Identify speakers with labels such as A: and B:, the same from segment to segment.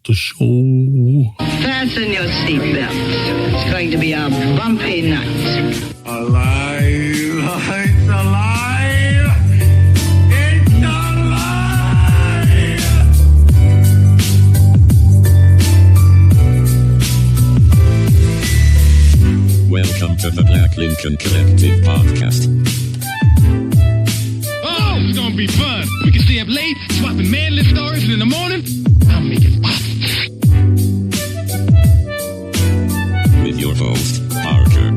A: the show.
B: Fasten your seatbelts. It's going to be a bumpy night.
C: Alive! It's alive! It's alive!
D: Welcome to the Black Lincoln Collective podcast.
E: Oh, it's gonna be fun. We can stay up late, swapping manly stories, and in the morning, I'll make it pop.
D: With your host, Parker.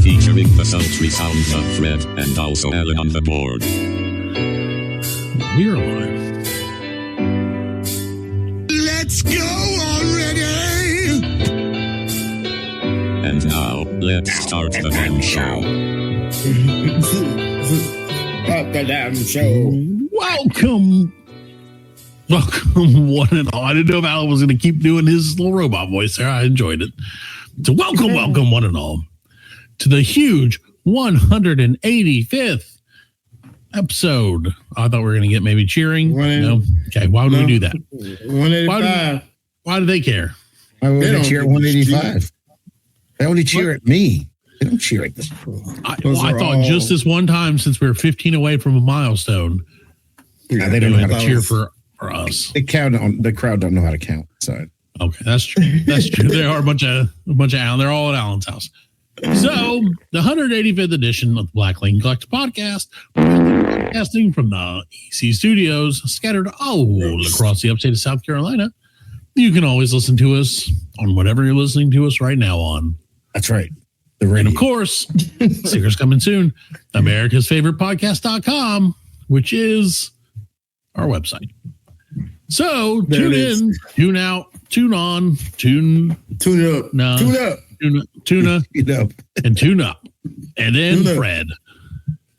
D: Featuring the sultry sounds of Fred and also Alan on the board.
A: We're live.
C: Let's go already!
D: And now, let's start the damn show.
C: Start the damn show.
A: Welcome, one and all. I didn't know if Alan was going to keep doing his little robot voice there. I enjoyed it. So welcome, one and all, to the huge 185th episode. I thought we were going to get maybe cheering. No. Okay, why would we do that?
F: 185.
A: Why do they care?
F: Why would they cheer at 185? They only cheer at me. They don't cheer at this.
A: I thought just this one time, since we were 15 away from a milestone,
F: Yeah, they don't know how to
A: cheer for us.
F: The crowd don't know how to count. So
A: okay, that's true. That's true. There are a bunch of Alan. They're all at Alan's house. So the 185th edition of the Black Lincoln Collective podcast, podcasting from the EC studios, scattered all across the upstate of South Carolina. You can always listen to us on whatever you're listening to us right now on.
F: that's right. The radio.
A: And of course, stickers coming soon. America's favorite podcast.com, which is our website. So tune in, tune out, tune on, tune
F: up,
A: no,
F: tune up,
A: tune up, and tune up. And then
F: Tune up.
A: Fred.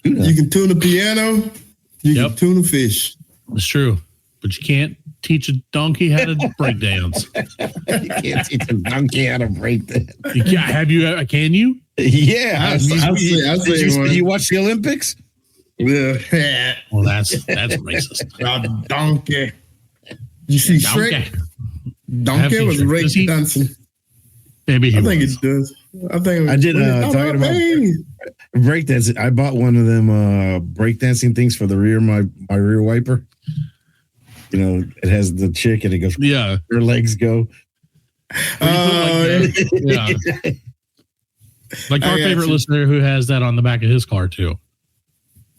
F: You can tune a piano. You can tune a fish.
A: It's true. But you can't teach a donkey how to break dance.
F: You can't teach a donkey how to break that.
A: You can't, can you?
F: Yeah. You watch the Olympics?
C: Yeah.
A: Well, that's racist.
C: A donkey. You see Shrek? Donkey was break dancing.
A: Maybe he
C: I think
A: was.
C: it does. I think
F: I did talking about breakdancing. I bought one of them breakdancing things for the rear my rear wiper. You know, it has the chick and it goes.
A: Yeah,
F: her legs go.
A: Yeah. Like our favorite listener who has that on the back of his car too.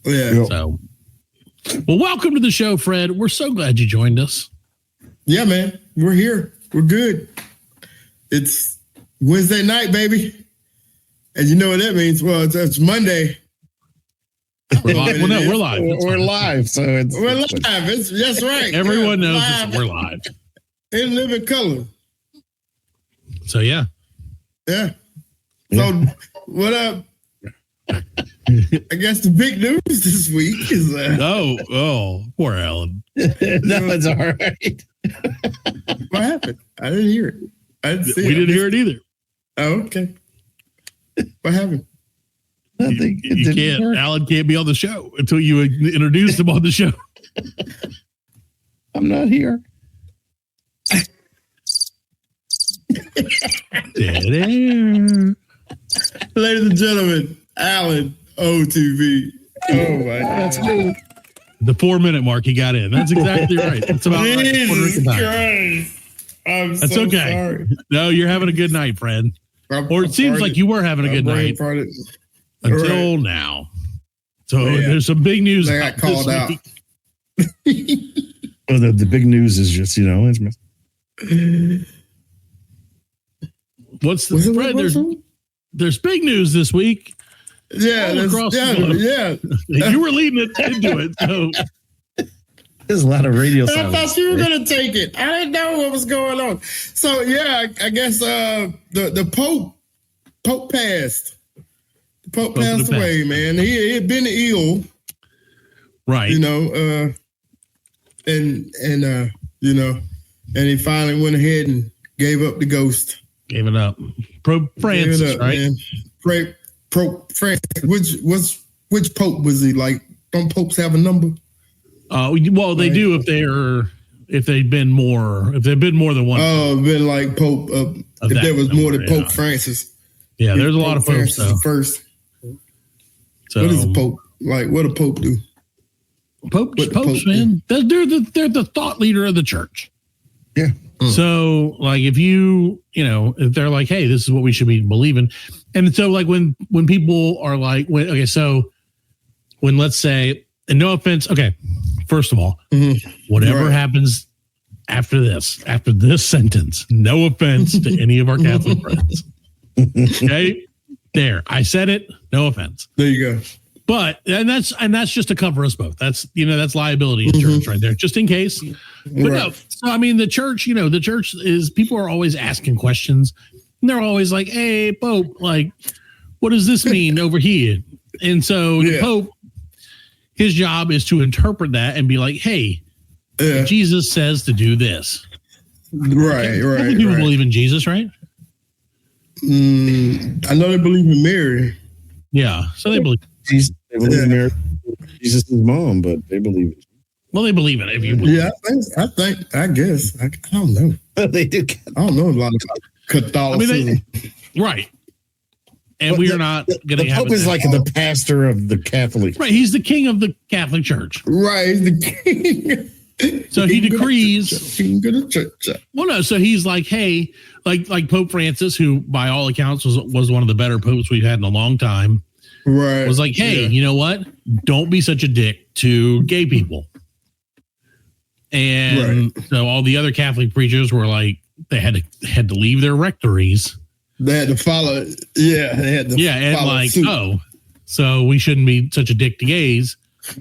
C: Yeah.
A: So, well, welcome to the show, Fred. We're so glad you joined us.
C: Yeah, man. We're here. We're good. It's Wednesday night, baby. And you know what that means? Well, it's Monday.
A: We're live. Well, no, we're live.
F: We're live. So
C: we're live. That's right.
A: Everyone knows we're live.
C: In living color.
A: So, yeah.
C: Yeah. So, what up? I guess the big news this week is
A: poor Alan.
F: No, it's all right.
C: What happened? I didn't hear it. I didn't see
A: we didn't hear it either.
C: Oh, okay. What happened?
F: Nothing.
A: You can't. Work. Alan can't be on the show until you introduce him on the show.
F: I'm not here.
A: Dead air.
C: Ladies and gentlemen, Alan OTV. Oh my God.
F: That's good.
A: The 4-minute mark he got in. That's exactly right. That's about right.
C: Jesus Christ.
A: That's so okay. Sorry. No, you're having a good night, friend. Or it seems like you were having a good night until now. So there's some big news.
C: I got called out.
F: Well, the big news is just, it's
A: what's the Fred? There's big news this week.
C: Yeah, yeah.
A: You were leading it into it. So
F: there's a lot of radio silence.
C: I thought you were gonna take it. I didn't know what was going on. So yeah, I guess the Pope passed. The Pope passed away, man. He had been ill,
A: right?
C: And he finally went ahead and gave up the ghost.
A: Gave it up. Pope Francis, right? Man.
C: Pope Francis. Which pope was he? Like, don't popes have a number?
A: Well, they do if they've been more than one.
C: Oh, been like Pope. If there was more than Pope Francis.
A: Yeah, there's a lot of popes though.
C: First.
A: So,
C: what is a pope like? What a pope do?
A: Popes, man. They're the thought leader of the church.
F: Yeah.
A: So, like, if if they're like, hey, this is what we should be believing, and so like when people are like, when let's say, and no offense, okay, first of all, whatever happens after this sentence, no offense to any of our Catholic friends. Okay, there, I said it. No offense.
C: There you go.
A: But that's just to cover us both. That's that's liability insurance right there, just in case. But no, so I mean the church is, people are always asking questions, and they're always like, "Hey, Pope, like, what does this mean over here?" And so the Pope, his job is to interpret that and be like, "Hey, Jesus says to do this."
C: Right.
A: People believe in Jesus, right?
C: I know they believe in Mary.
A: Yeah, so they believe.
F: They believe in Mary, Jesus' mom, but they believe it.
A: Well, they believe in it. If you
C: I guess. I don't know.
F: They do.
C: I don't know a lot about Catholicism.
A: Right. And we are not going to have
F: Pope is like the pastor of the Catholic.
A: Right. He's the king of the Catholic Church.
C: Right. He's the king.
A: So he decrees.
C: King of the church.
A: Well, no. So he's like, hey, like Pope Francis, who by all accounts was one of the better popes we've had in a long time.
C: Right.
A: Was like, hey, you know what? Don't be such a dick to gay people. And so all the other Catholic preachers were like, they had to leave their rectories.
C: They had to follow. Yeah. They had to
A: and like,
C: suit.
A: so we shouldn't be such a dick to gays.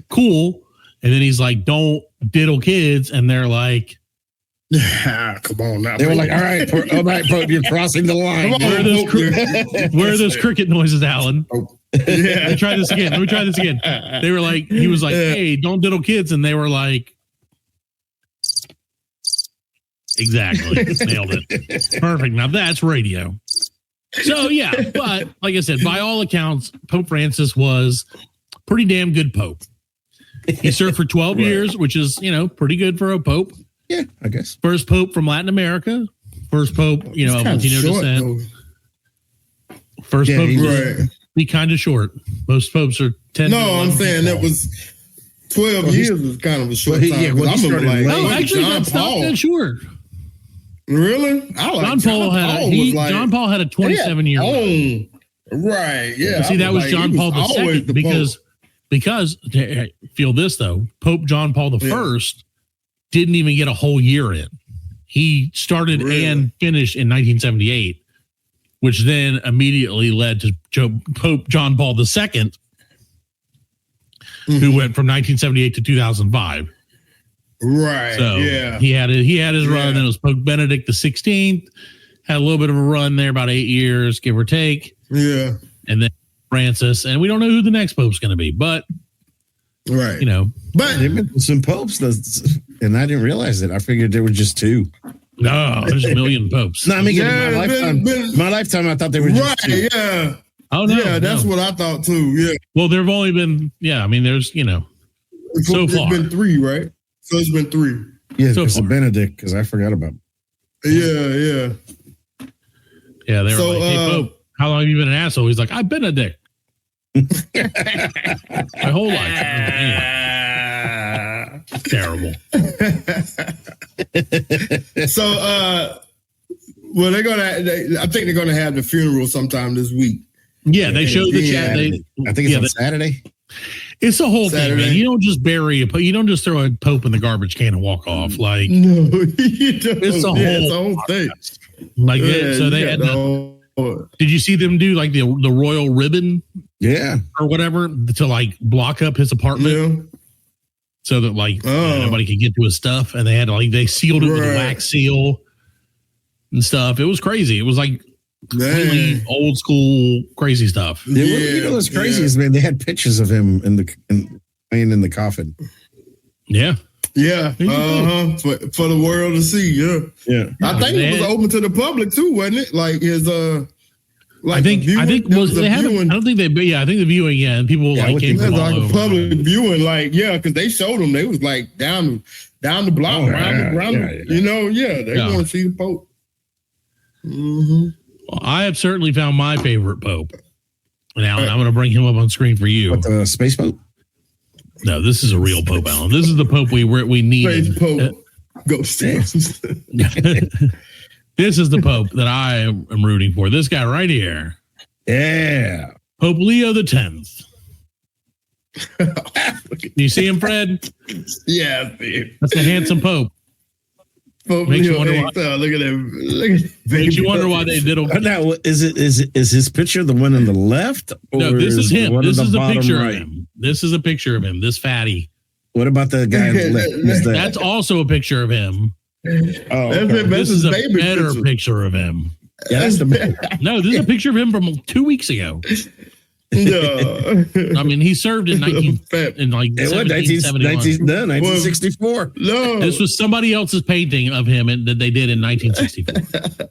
A: Cool. And then he's like, don't diddle kids. And they're like,
C: come on now.
F: They were like, all right, Pope, you're crossing the line.
A: Where are those cricket noises, Alan?
C: Yeah.
A: Let me try this again. They were like, he was like, hey, don't diddle kids. And they were like, exactly. Nailed it. Perfect. Now that's radio. So yeah, but like I said, by all accounts, Pope Francis was pretty damn good Pope. He served for 12 years, which is, pretty good for a Pope.
F: Yeah, I guess.
A: First Pope from Latin America. First Pope, of Latino descent. First Pope be kind of short. Most popes are 10.
C: No, I'm saying that was 12 years was kind of a short time.
A: Actually, that's not that short.
C: Really?
A: John Paul had a 27-year run.
C: Right. Yeah.
A: See, that was John Paul II because feel this though, Pope John Paul I didn't even get a whole year in. He started and finished in 1978, which then immediately led to Pope John Paul II, who went from 1978 to 2005.
C: Right.
A: So he had his run. Then it was Pope Benedict XVI, had a little bit of a run there, about 8 years, give or take.
C: Yeah.
A: And then Francis, and we don't know who the next pope's going to be, but
C: but
F: there've been some popes, and I didn't realize it. I figured there were just two.
A: No, there's a million popes.
F: No, I mean, my lifetime, I thought they were just two.
C: Yeah.
A: Oh no,
C: yeah, that's what I thought too. Yeah.
A: Well, there've only been, I mean, there's, so far.
C: It's been 3, right? So it's been 3.
F: Yeah, it's a Benedict, because I forgot about
C: it.
A: Yeah, they were like, hey, Pope, how long have you been an asshole? He's like, I've been a dick. My whole life. Anyway. Terrible.
C: So, well, I think they're gonna have the funeral sometime this week.
A: Yeah, they showed the chat.
F: I think it's on Saturday.
A: It's the whole thing, man. You don't just bury a pope. You don't just throw a pope in the garbage can and walk off. Like,
C: no, you don't.
A: It's the whole thing. Like, so they had. Did you see them do like the royal ribbon?
F: Yeah,
A: or whatever to like block up his apartment, so that like nobody could get to his stuff. And they had to they sealed it with a wax seal and stuff. It was crazy. It was like really old school crazy stuff.
F: What's crazy is, man, they had pictures of him in the coffin.
C: Yeah. For the world to see. Yeah.
F: I
C: think it was open to the public too, wasn't it? Like his Like
A: I think
C: there
A: was they
C: a
A: haven't.
C: viewing.
A: I don't think they. Yeah, I think the viewing. Yeah, and people
F: Yeah, I
A: like
F: would
A: came
F: think
A: from
C: That's
A: all
C: like a
A: over.
C: public viewing, like, yeah, because they showed them. They was like down the block,
F: Oh,
C: around,
F: yeah.
C: you know, they
A: Yeah.
C: want to see the Pope. Mm-hmm.
A: Well, I have certainly found my favorite Pope. Now, and I'm going to bring him up on screen for you.
F: What, the space boat?
A: No, this is a real Pope, Alan. This is the Pope we needed.
C: Space Pope. Go stairs.
A: This is the Pope that I am rooting for. This guy right here,
F: Yeah.
A: Pope Leo X. You see him, Fred?
C: Yeah, dude.
A: That's a handsome Pope.
C: Pope
A: Makes you
C: Leo
A: wonder
C: X.
A: why-
C: Look at him. Look at him.
A: Makes you wonder why they did him.
F: Now, is his picture the one on the left?
A: No,
F: or
A: this is
F: the
A: him.
F: one on
A: This
F: the
A: is a
F: bottom
A: picture
F: right?
A: of him. This is a picture of him. This fatty.
F: What about the guy on the left? Who's that?
A: That's also a picture of him.
F: Oh,
C: That's
F: okay.
C: it.
A: This
C: That's
A: is
C: his
A: a
C: baby
A: better
C: picture.
A: picture of him.
F: Yeah, that's the
A: No, this is a picture of him from 2 weeks ago.
C: No.
A: I mean, he served in 19
C: Fat.
A: in like
F: It was
A: 1771.
F: 1964.
C: No.
A: This was somebody else's painting of him that they did in 1964.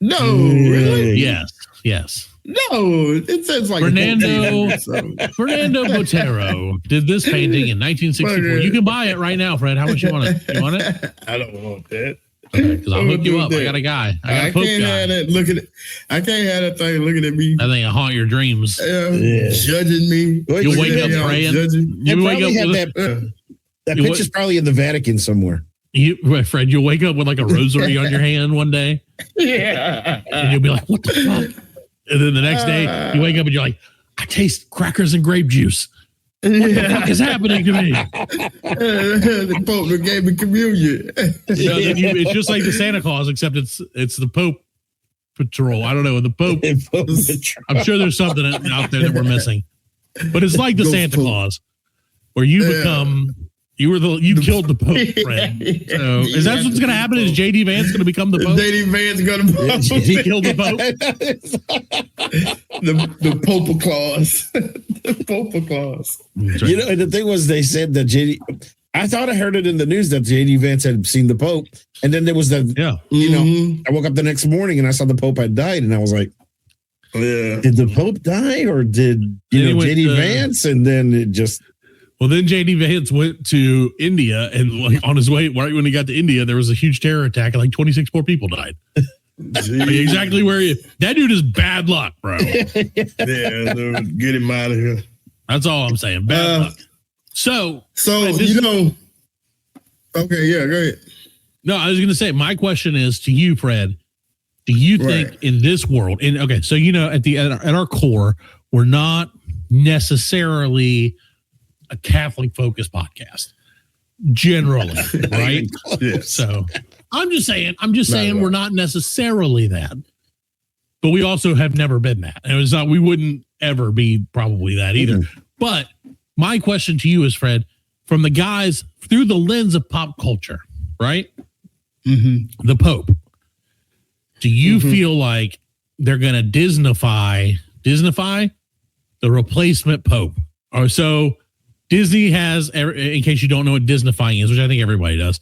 C: No, really?
A: Yes.
C: No. It says like
A: Fernando-
C: 14.
A: Fernando Botero did this painting in 1964. You can buy it right now, Fred. How much you want it? You want it?
C: I don't want that.
A: Because I'll hook you up. I got a guy. I got
C: I
A: a Pope
C: can't
A: guy.
C: have that. Look at it. I can't have that thing looking at me,
A: I think it'll haunt your dreams.
F: Yeah.
C: judging me.
F: Well,
A: You'll
F: you-
A: wake up
C: Yeah,
A: praying.
C: judging.
A: You
F: They
A: wake
F: probably
A: up
F: have
A: with
F: that
A: You
F: picture's probably in the Vatican somewhere.
A: Fred. You'll wake up with like a rosary on your hand one day,
C: Yeah.
A: and you'll be like, "What the fuck?" And then the next day, you wake up and you're like, "I taste crackers and grape juice. What the fuck is happening to me?"
C: The Pope that gave me communion.
A: You know, then it's just like the Santa Claus, except it's the Pope Patrol. I don't know the Pope. I'm sure there's something out there that we're missing, but it's like the
C: Ghost
A: Santa
C: Pope.
A: Claus, where you become. You killed the Pope, Fred. So is that what's going to happen? Is JD Vance going to become the Pope?
C: JD Vance gonna
A: He killed the Pope.
C: the Pope Claus. The Pope Claus.
F: You know, and the thing was, they said that I thought I heard it in the news that JD Vance had seen the Pope, and then there was the,
A: Yeah.
F: you know,
C: Mhm.
F: I woke up the next morning and I saw the Pope had died, and I was like,
C: Yeah.
F: did the Pope die, or did
A: Then he went
F: JD
A: to-
F: Vance? And then it just
A: Well, then JD Vance went to India, and like on his way, right when he got to India, there was a huge terror attack, and like 26 more people died. Like, exactly where that dude is bad luck, bro.
C: Yeah, dude, get him out of here.
A: That's all I'm saying. Bad luck. So
C: So
A: this-
C: you know, okay, yeah, go ahead.
A: no, I was going to say, my question is to you, Fred. Do you think
C: Right.
A: in this world, so you know, at our core, we're not necessarily a Catholic focused podcast, generally, right?
C: Yes.
A: So I'm just saying
C: all.
A: we're not necessarily that, but we also have never been that. And it's not, we wouldn't ever be probably that either. But my question to you is, Fred, from the guys through the lens of pop culture, right? The Pope. Do you feel like they're going to Disneyfy the replacement Pope? Or so Disney has, in case you don't know what Disneyfying is, which I think everybody does,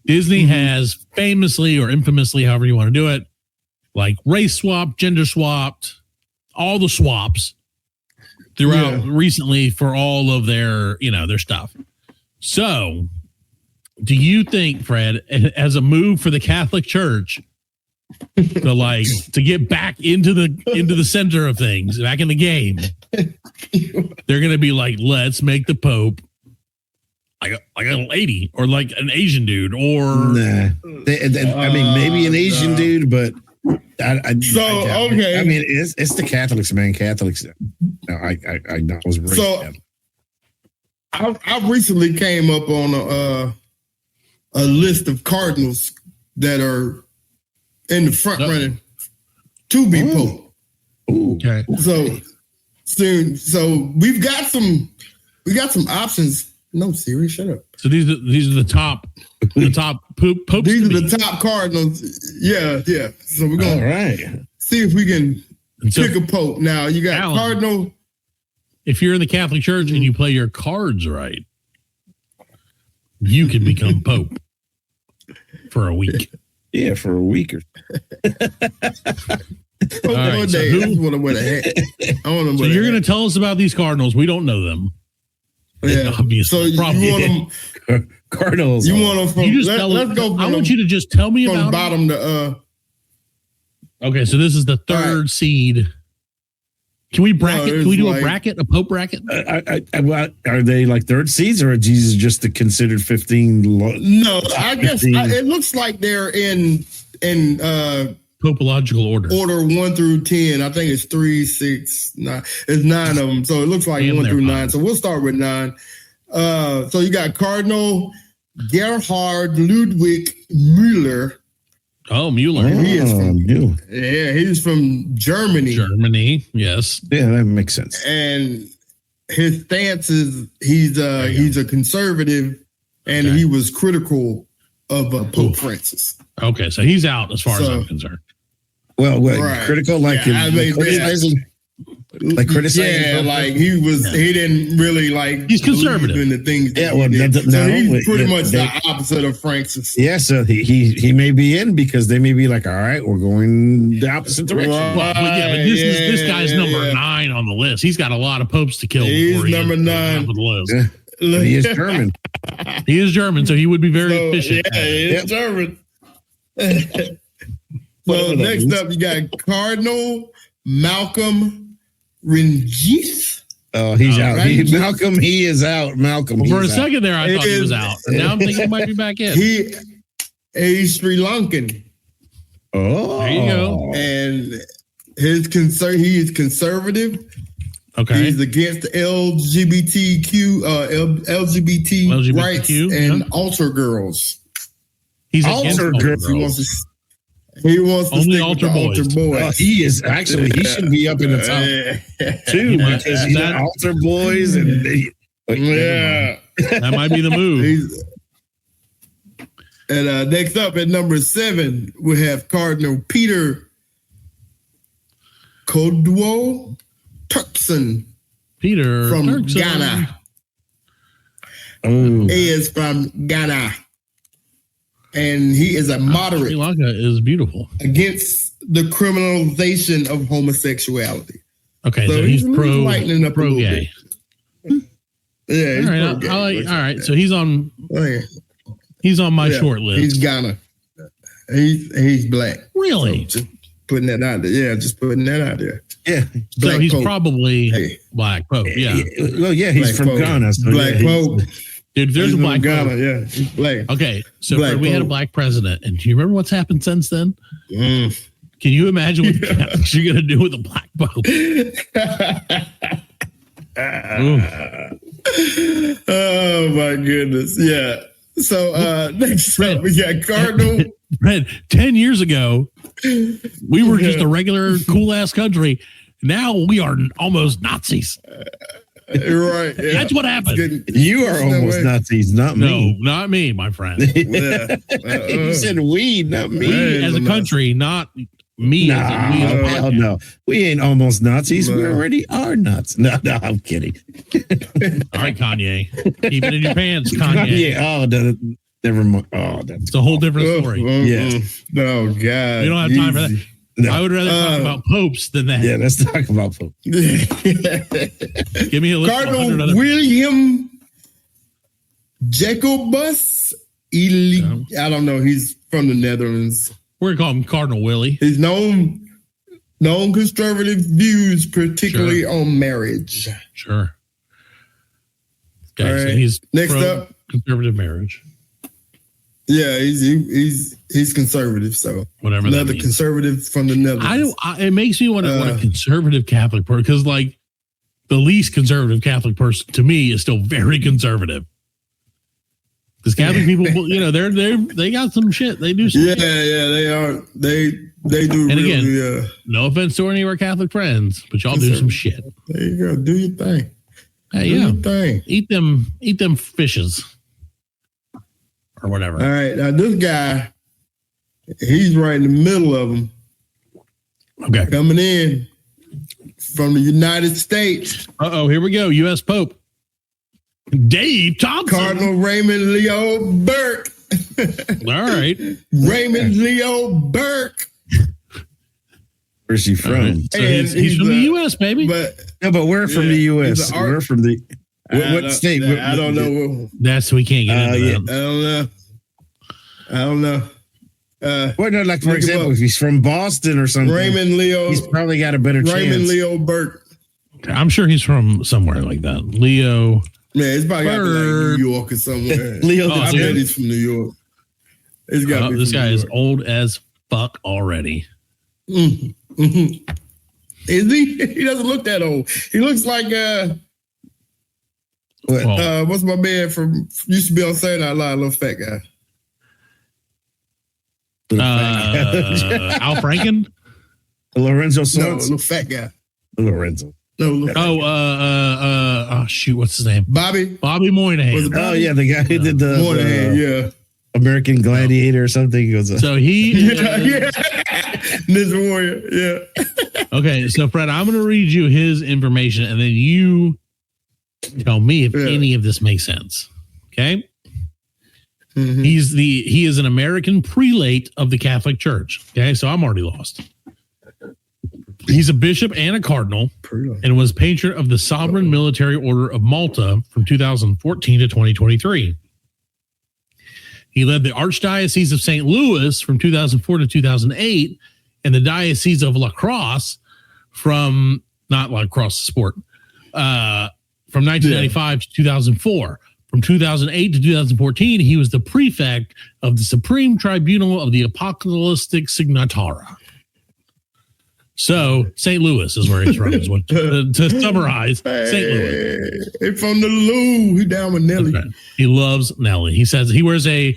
A: Disney has famously or infamously, however you want to do it, like race swapped, gender swapped, all the swaps throughout recently for all of their stuff. So do you think, Fred, as a move for the Catholic Church to get back into the center of things, back in the game, they're going to be like, let's make the Pope like a lady or like an Asian dude or
F: nah. I mean, maybe an Asian dude, but I
C: okay.
F: I mean, it's the Catholics, man. Catholics. No, I was raised.
C: So I recently came up on a list of cardinals that are in the front running to be Pope.
F: Ooh.
A: okay.
C: So soon, so we got some options. No, Siri, shut up.
A: So these are the top popes.
C: These
A: to
C: are
A: be.
C: the top cardinals. Yeah. So we're
F: All
C: gonna
F: right.
C: see if we can
A: And so
C: pick a Pope. Now you got
A: Alan.
C: Cardinal.
A: if you're in the Catholic Church and you play your cards right, you can become Pope for a week.
F: Yeah, for a week or
A: All right,
C: One
A: so
C: day,
A: who-
C: I just want to wear the hat. I want to
A: So
C: wear
A: you're
C: the
A: going to tell us about these Cardinals. We don't know them.
C: hat. Yeah.
A: Obviously,
C: So
A: probably.
C: you want them?
F: Cardinals.
C: You want them from?
A: You just
C: Let's go
A: I
C: from,
A: want you to just tell me
C: from
A: about
C: bottom to
A: Okay, so this is the third
C: right.
A: seed. Can we bracket?
C: it's
A: Can we do a
C: like-
A: bracket? A Pope bracket?
F: Are they like third seeds or are Jesus just the considered 15?
C: No, I guess it looks like they're in
A: Popological order.
C: order 1 through 10. I think it's 3, 6, 9. It's 9 of them. So it looks like
A: Damn,
C: 1
A: they're
C: through
A: fine.
C: 9. So we'll start with 9. So you got Cardinal Gerhard Ludwig Müller.
A: Oh, Mueller.
C: He is from-
F: you.
C: Yeah, he's from Germany.
A: Germany. Yes.
F: Yeah, that makes sense.
C: And his stance is he's a conservative, and
A: Okay.
C: he was critical of Pope Francis.
A: Okay, so he's out as far as
C: So-
A: I'm concerned.
F: Well,
C: Right.
F: critical, like,
C: Yeah, I mean,
F: criticizing, like criticizing.
C: Yeah, like he didn't really like.
A: He's conservative.
C: believe in the things.
F: Yeah,
C: that
F: well,
C: he did.
F: no,
C: So he's
F: but
C: pretty
F: yeah,
C: much
F: they-
C: the opposite of Francis.
F: Yeah, so he may be in because they may be like, all right, we're going the opposite direction.
C: Right.
A: Well, but this guy's number 9 on the list. He's got a lot of popes to kill.
C: He's
A: before he
C: number
A: is
C: 9.
A: top of the list.
F: Yeah. But he is German.
A: He is German, so he would be very
C: So,
A: efficient.
C: yeah, he's
F: Yep.
C: German. So
F: Whatever that
C: next
F: means.
C: up, you got Cardinal Malcolm Rengis.
F: Oh, he's out.
C: right.
F: Malcolm, he is out. Malcolm,
A: Well, for a
F: he's out.
A: second there, I thought he was out. And now I'm thinking he might be back in.
C: He's Sri Lankan,
F: Oh,
A: There you go.
C: and he is conservative.
A: Okay.
C: He's against LGBTQ, LGBT rights and altar girls.
A: He's
F: Altar
A: against
F: girls.
C: He wants to
A: Only
C: stick
A: altar
C: with the
A: boys.
C: altar boys.
F: He is actually, he should be up in the top too,
A: He might-
F: because he's
A: that-
F: altar boys and
C: Yeah.
A: That might be the move.
C: And next up at number 7, we have Cardinal Peter Kodwo Turkson
A: Peter
C: from
A: Turkson.
C: Ghana.
F: Oh,
C: He is from Ghana. And he is a
A: Sri
C: moderate
A: Lanka is beautiful.
C: against the criminalization of homosexuality.
A: Okay,
C: So
A: so he's
C: he's lightening up a little
A: pro-gay.
C: Yeah, he's
A: All right,
C: pro-gay.
A: I like, all right. So he's on
C: Yeah,
A: my short list.
C: He's Ghana. He's black.
A: Really?
C: So just putting that out there. Yeah, just putting that out there.
F: yeah.
A: So
C: Black
A: he's
C: Pope.
A: probably
C: Hey.
A: Black Pope. Yeah,
F: Well, yeah, he's
C: Black
F: from
C: Pope.
F: Ghana. So
C: Black
F: yeah,
C: Pope.
A: dude. There's
C: He's
A: a
C: from
A: Black
C: Ghana.
A: Pope.
C: Yeah, he's black.
A: Okay, so
C: Black
A: we had a
C: Pope.
A: black president, and do you remember what's happened since then?
C: Mm.
A: Can you imagine what the Catholics are going to do with a black pope? Ooh.
C: Oh my goodness. Yeah. So next up we got Cardinal.
A: Fred, 10 years ago, we were just a regular cool ass country. Now we are almost Nazis.
C: Right. Yeah.
A: That's what happened.
C: Good.
F: You are
C: No
F: almost
C: way.
F: Nazis, not
A: No,
F: me.
A: not me, my friend.
C: Yeah.
F: You said we, not me.
C: Right.
A: As a country, not me.
F: Nah,
A: as in we as a
F: hell
A: podcast.
F: no. We ain't almost Nazis. We
C: No.
F: already are nuts. No, I'm kidding.
A: All right, Kanye. Keep it in your pants, Kanye.
F: Yeah. Oh, never mind. Oh, that's
A: It's a whole different story.
F: Yeah.
C: Oh God.
A: We don't have time for that.
C: Easy.
F: no.
A: I would rather talk about popes than that.
F: Yeah, let's talk about Pope.
A: Give me a list of 100
C: Cardinal
A: other.
C: William Jacobus. I don't know. He's from the Netherlands.
A: We're going to call him Cardinal Willie.
C: He's known conservative views, particularly
A: Sure.
C: on marriage.
A: Sure. Okay,
C: All
A: so
C: right.
A: he's
C: Next
A: pro
C: up.
A: conservative marriage,
C: Yeah, he's conservative. So
A: whatever that
C: another
A: means.
C: conservative from the Netherlands.
A: It makes me want a conservative Catholic person, because like the least conservative Catholic person to me is still very conservative. Because Catholic people, you know, they got some shit. They do some
C: Yeah,
A: shit.
C: they are. They do.
A: And
C: really,
A: again, no offense to any of our Catholic friends, but y'all do some shit.
C: there you go. Do your thing.
A: Hey,
C: Do
A: yeah,
C: your thing.
A: eat them fishes or whatever.
C: All right, now this guy, he's right in the middle of them.
A: Okay.
C: Coming in from the United States,
A: Here we go. U.S. Pope Dave Thompson.
C: Cardinal Raymond Leo Burke.
A: All right.
C: Raymond Leo Burke.
F: Where's he from?
A: Right. So
C: And
A: he's from the U.S., baby.
C: But
F: No, but we're from the U.S. We're from the what state?
C: I don't know.
A: We can't get into that.
C: I don't know.
F: Well, no, like for example, if he's from Boston or something,
C: Raymond Leo.
F: he's probably got a better
C: Raymond
F: chance.
C: Leo Burke.
A: I'm sure he's from somewhere like that. Leo.
C: Man, it's probably got to be like New York or somewhere.
F: Leo,
C: I bet he's from New York. It's got to be
A: This
C: from
A: guy
C: New
A: is
C: York.
A: old as fuck already.
C: Is he? He doesn't look that old. He looks like what's my man from used to be on Saturday Night Live, little fat guy.
A: Al Franken.
F: Lorenzo
C: No,
F: Sons.
C: little fat guy.
F: Lorenzo.
C: No, little fat guy.
A: Shoot, what's his name?
C: Bobby.
A: Moynihan.
C: Was it Bobby?
F: Oh yeah, the guy who did the
C: Moynihan, yeah.
F: American Gladiator or something. He goes,
A: So he
C: Yeah. Ninja Warrior, yeah.
A: okay. So Fred, I'm going to read you his information, and then you tell me if any of this makes sense. Okay.
C: Mm-hmm.
A: He is an American prelate of the Catholic Church. Okay, so I'm already lost. He's a bishop and a cardinal, and was patron of the Sovereign Military Order of Malta from 2014 to 2023. He led the Archdiocese of St. Louis from 2004 to 2008, and the Diocese of La Crosse from not La Crosse sport from 1995 to 2004. From 2008 to 2014, he was the prefect of the Supreme Tribunal of the Apocalyptic Signatara. So St. Louis is where he's from. Is what, to summarize, St. Louis.
C: He's from the Lou. He down with Nelly.
A: Okay. He loves Nelly. He says he wears in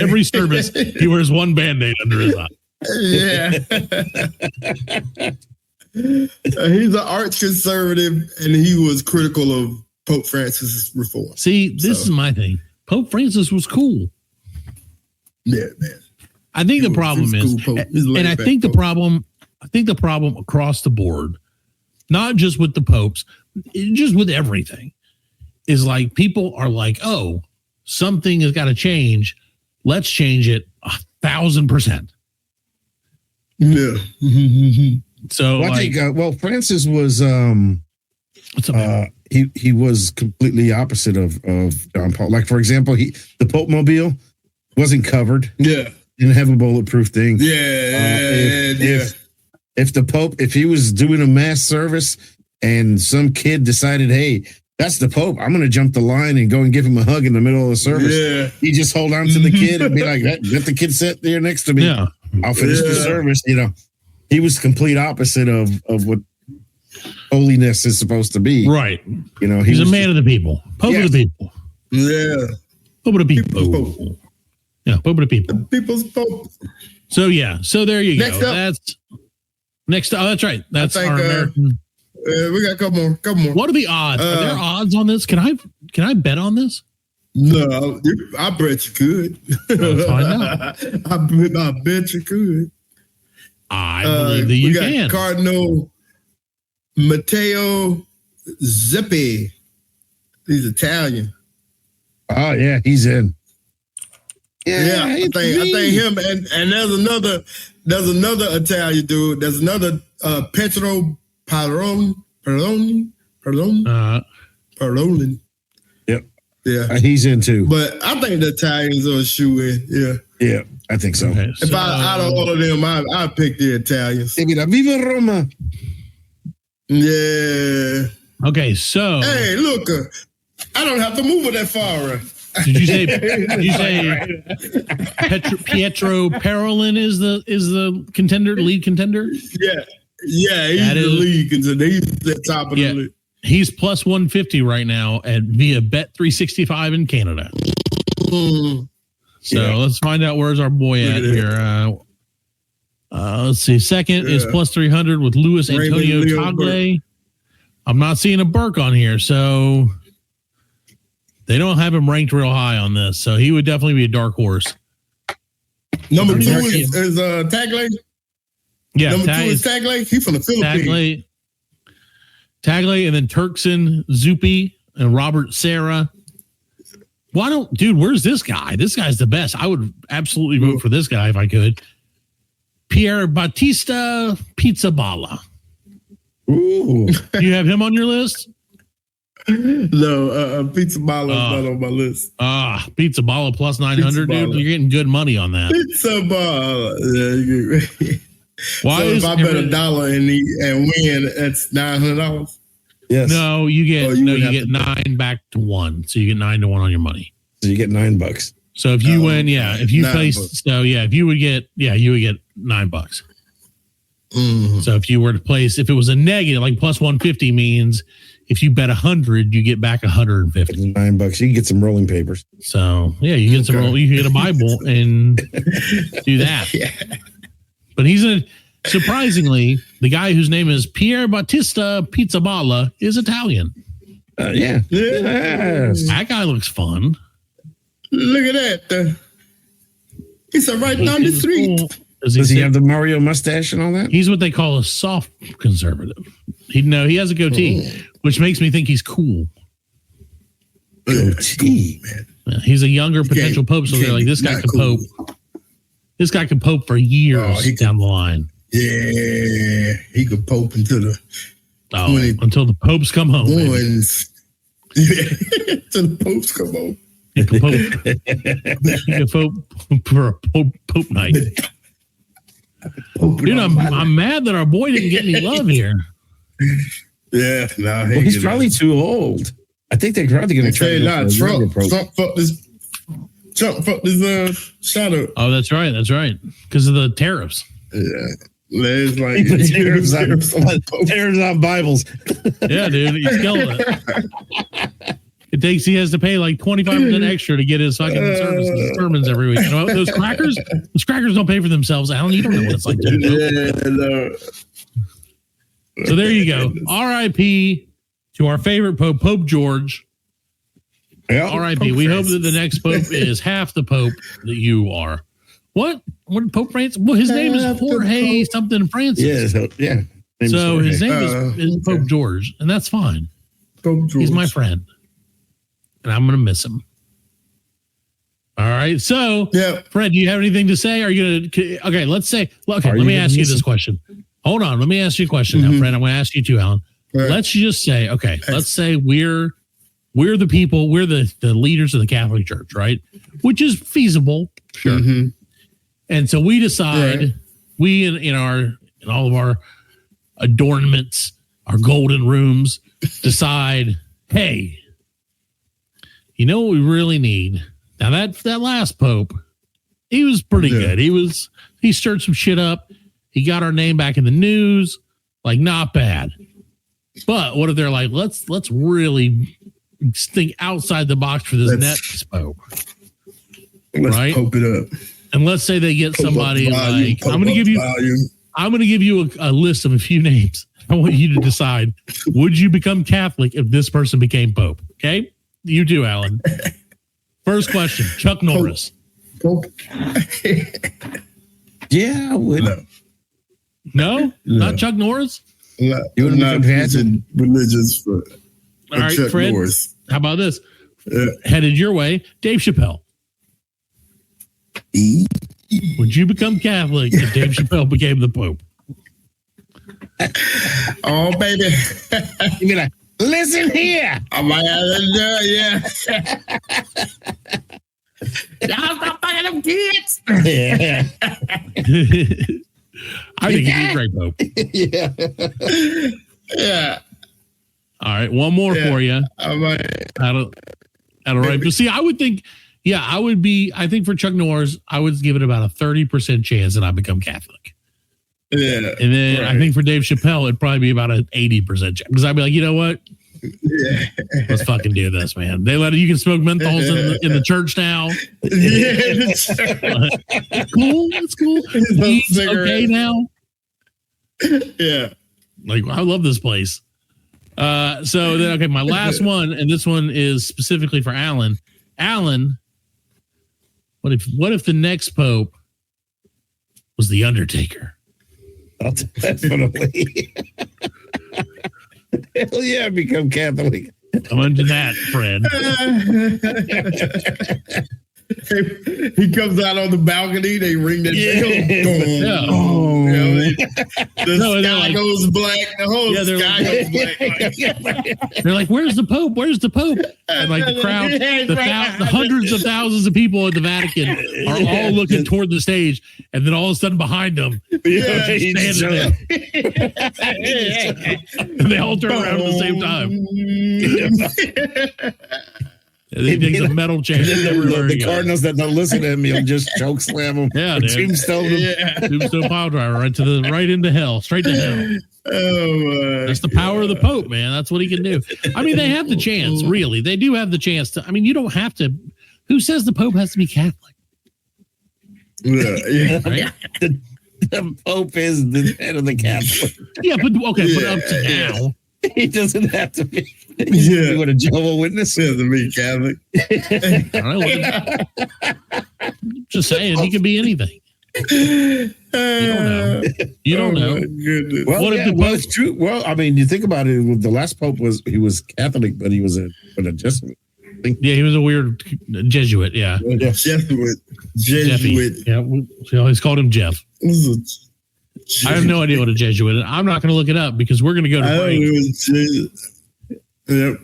A: every service, he wears one Band-Aid under his eye.
C: Yeah. He's an arch conservative, and he was critical of Pope Francis's reform.
A: See, this is my thing. Pope Francis was cool.
C: Yeah, man.
A: I think the problem is, and I think the problem across the board, not just with the popes, just with everything, is like people are like, oh, something has got to change. Let's change it 1,000%.
C: Yeah.
A: So
F: well, I think, Francis was
A: what's up,
F: he was completely opposite of John Paul. Like for example, the Pope Mobile wasn't covered.
C: Yeah.
F: Didn't have a bulletproof thing.
C: If
F: the Pope, if he was doing a mass service and some kid decided, hey, that's the Pope, I'm going to jump the line and go and give him a hug in the middle of the service.
C: Yeah.
F: He just hold on to the kid and be like, let the kid sit there next to me.
A: Yeah.
F: I'll finish the service. You know, he was complete opposite of what holiness is supposed to be.
A: Right.
F: You know,
A: he's a man of the people. Pope of the people.
C: Yeah.
A: Pope of the people.
C: People's Pope.
A: Yeah, Pope of the people.
C: People's Pope.
A: So yeah, so there you
C: Next
A: go.
C: up.
A: That's next. Oh, that's right. That's
C: I think,
A: our American.
C: We got a couple more.
A: What are the odds? Are there odds on this? Can I bet on this?
C: No, I bet you could.
A: Let's find out.
C: I bet you could.
A: I believe that you can.
C: Cardinal Matteo Zeppi. He's Italian.
F: Oh yeah, he's in.
C: Yeah, I think him and there's another Italian dude. There's another Petro Parolin.
F: Yep.
C: Yeah,
F: he's in too.
C: But I think the Italians are a shoe in. Yeah.
F: Yeah, I think so.
A: Okay,
C: If out of all of them, I'd pick the Italians.
F: Viva Roma.
C: Yeah.
A: Okay, so
C: Hey, look, I don't have to move it that far. Right?
A: did you say Pietro Parolin is the lead contender?
C: Yeah, he's
A: That
C: the
A: is-
C: league contender. He's the top of
A: Yeah.
C: the league.
A: He's plus 150 right now via Bet365 in Canada. So let's find out where's our boy at here. Let's see. Second is plus 300 with Luis Antonio
C: Leo
A: Tagle. I'm not seeing a Burke on here, so they don't have him ranked real high on this. So he would definitely be a dark horse.
C: Number two
A: Dark-
C: is Tagle.
A: Yeah,
C: Number two is Tagle. He's from the Philippines.
A: Tagle, and then Turkson, Zuppi, and Robert Serra. Where's this guy? This guy's the best. I would absolutely vote for this guy if I could. Pier Battista Pizzaballa.
F: Ooh.
A: Do you have him on your list?
C: No, Pizzaballa is not on my list.
A: Pizzaballa plus 900, dude. You're getting good money on that.
C: Pizzaballa. Yeah,
A: Why
C: so
A: is
C: if I bet $1 and win, that's $900.
F: Yes.
A: No, you get
C: you
A: get 9 back to 1. So you get 9 to 1 on your money.
F: So you get $9.
A: So if you win, if you place,
C: $9.
A: so if you would get, you would get $9.
C: Mm-hmm.
A: So if you were to place, if it was a negative, like plus 150 means if you bet 100, you get back 150.
F: $9. You can get some rolling papers.
A: So you get some, you can get a Bible and do that.
C: Yeah.
A: But surprisingly, the guy whose name is Pier Battista Pizzaballa is Italian.
F: Yeah. Yes.
A: That guy looks fun.
C: Look at that. He's right down the street.
A: Cool.
F: Does he have the Mario mustache and all that?
A: He's what they call a soft conservative. He has a goatee, which makes me think he's cool.
C: Goatee, man.
A: Yeah, he's a younger potential pope, so they're like, this guy can pope. This guy can pope for years down the line.
C: Yeah, he could pope until the
A: until the popes come home.
C: Boys. Yeah, until the popes come home.
A: He can pope for a pope night. Dude, I'm mad that our boy didn't get any love here.
C: Yeah, no,
F: he's probably too old. I think they're probably going to try to
C: Trump fucked this. Trump fucked this shadow.
A: Oh, that's right. Because of the tariffs.
C: Yeah. There's like
F: tariffs on Bibles.
A: Yeah, dude, he's killing it. He has to pay like 25% extra to get his fucking sermons every week. You know, those crackers don't pay for themselves, Alan. You don't know what it's like to do.
C: Yeah, no.
A: So there you go. R.I.P. to our favorite Pope, Pope George.
F: Yeah,
A: R.I.P. We hope that the next Pope is half the Pope that you are. What did Pope Francis? Well, his name is Jorge something Francis.
F: Yeah.
A: So his name is Pope George, and that's fine.
C: Pope George.
A: He's my friend, and I'm going to miss him. All right. So, Fred, do you have anything to say? Are you going to? Okay, let's say. Let me ask you this question. Hold on. Let me ask you a question now, Fred. I'm going to ask you too, Alan.
C: Right.
A: Let's just say, let's say we're the people, we're the leaders of the Catholic Church, right? Which is feasible, sure.
C: Mm-hmm.
A: And so we decide, we in all of our adornments, our golden rooms, decide, hey, you know what we really need? Now that last Pope, he was pretty good. He stirred some shit up. He got our name back in the news, like not bad. But what if they're like, let's really think outside the box for this next Pope,
C: let's pope it up.
A: And let's say they get somebody like, I'm going to give you a list of a few names. I want you to decide, would you become Catholic if this person became Pope? Okay, you do, Alan. First question: Chuck Norris.
C: Pope.
F: Yeah, I would.
A: No, not Chuck Norris.
C: You would not religious for
A: all right,
C: Chuck
A: Fred.
C: Norris.
A: How about this? Headed your way, Dave Chappelle. Would you become Catholic if Dave Chappelle became the Pope?
C: Oh, baby.
F: You be like, listen here.
C: I might have to do
F: Y'all stop fucking them kids.
A: Yeah. I think he'd be a great Pope.
C: Yeah.
A: All right, one more for you.
C: I might.
A: Right. But see, I would think, I think for Chuck Norris, I would give it about a 30% chance that I become Catholic.
C: Yeah.
A: And then I think for Dave Chappelle, it'd probably be about an 80% chance. Because I'd be like, you know what?
C: Yeah.
A: Let's fucking do this, man. You can smoke menthols in the church now. Cool. It's cool. He's okay now.
C: Yeah.
A: Like, I love this place. So then, my last one, and this one is specifically for Alan. Alan, what if the next Pope was the Undertaker?
F: I'll definitely. Hell yeah, become Catholic.
A: I'm into that, Fred.
C: He comes out on the balcony. They ring the bell. Boom. The sky goes black. The whole sky goes black.
A: They're like, "Where's the Pope? Where's the Pope?" And like the crowd, the hundreds of thousands of people in the Vatican are all looking toward the stage, and then all of a sudden behind them, he's standing there. And they all turn around at the same time. He takes a metal chair.
F: The Cardinals that don't listen to him, he'll just choke slam them.
A: Yeah, tombstone pile driver right into hell, straight to hell.
C: Oh,
A: that's the power of the Pope, man. That's what he can do. I mean, they have the chance, really. They do have the chance to. I mean, you don't have to. Who says the Pope has to be Catholic?
C: Yeah.
A: Right?
F: The Pope is the head of the Catholic.
A: Yeah, but up to now.
F: He doesn't have to be. Yeah. What a Jehovah's Witness
C: is to be Catholic.
A: I don't know. Just saying, he could be anything. You don't know.
F: Well, what if the Pope? It's true. Well, I mean, you think about it. The last Pope was Catholic, but he was a Jesuit.
A: Yeah, he was a weird Jesuit. Yeah,
C: Jesuit.
A: Yeah, we always called him Jeff. I have no idea what a Jesuit is. I'm not going to look it up because we're going to go to break.
C: Yep.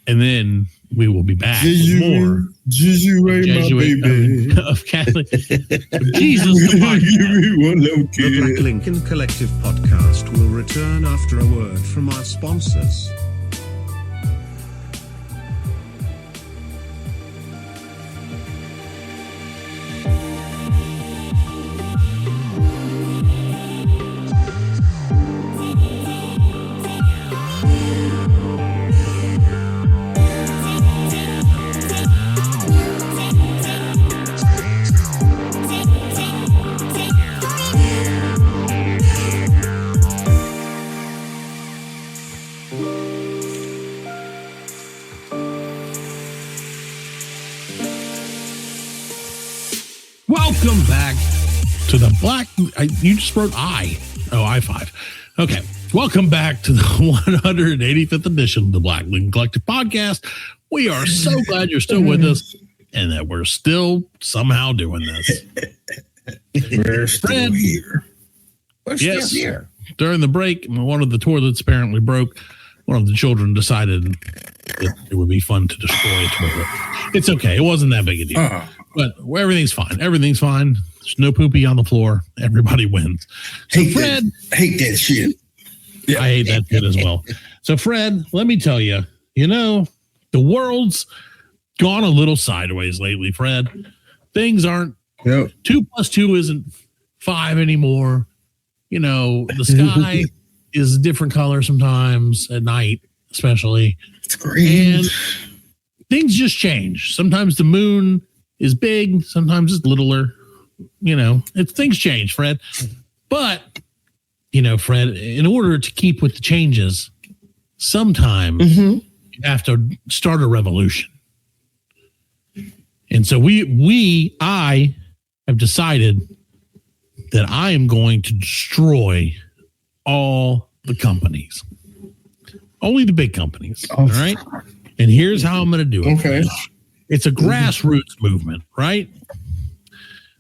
A: And then we will be back with more Jesuit of Catholic. Jesus,
G: The Black Lincoln Collective podcast will return after a word from our sponsors.
A: Welcome back to the Black. You just wrote I5. Okay. Welcome back to the 185th edition of the Black Lincoln Collective podcast. We are so glad you're still with us and that we're still somehow doing this.
C: We're still here.
F: We're still here.
A: During the break, one of the toilets apparently broke. One of the children decided that it would be fun to destroy a toilet. It's okay. It wasn't that big a deal. But everything's fine. Everything's fine. There's no poopy on the floor. Everybody wins. So Fred,
C: hate that shit.
A: Yeah. I hate that shit as well. So Fred, let me tell you, the world's gone a little sideways lately, Fred. Things aren't 2 + 2 isn't 5 anymore. The sky is a different color sometimes at night, especially.
C: It's green.
A: And things just change. Sometimes the moon is big, sometimes it's littler. Things change, Fred. But, Fred, in order to keep with the changes, sometimes you have to start a revolution. And so I have decided that I am going to destroy all the companies. Only the big companies. All right. And here's how I'm going to do it.
C: Okay.
A: It's a grassroots movement, right?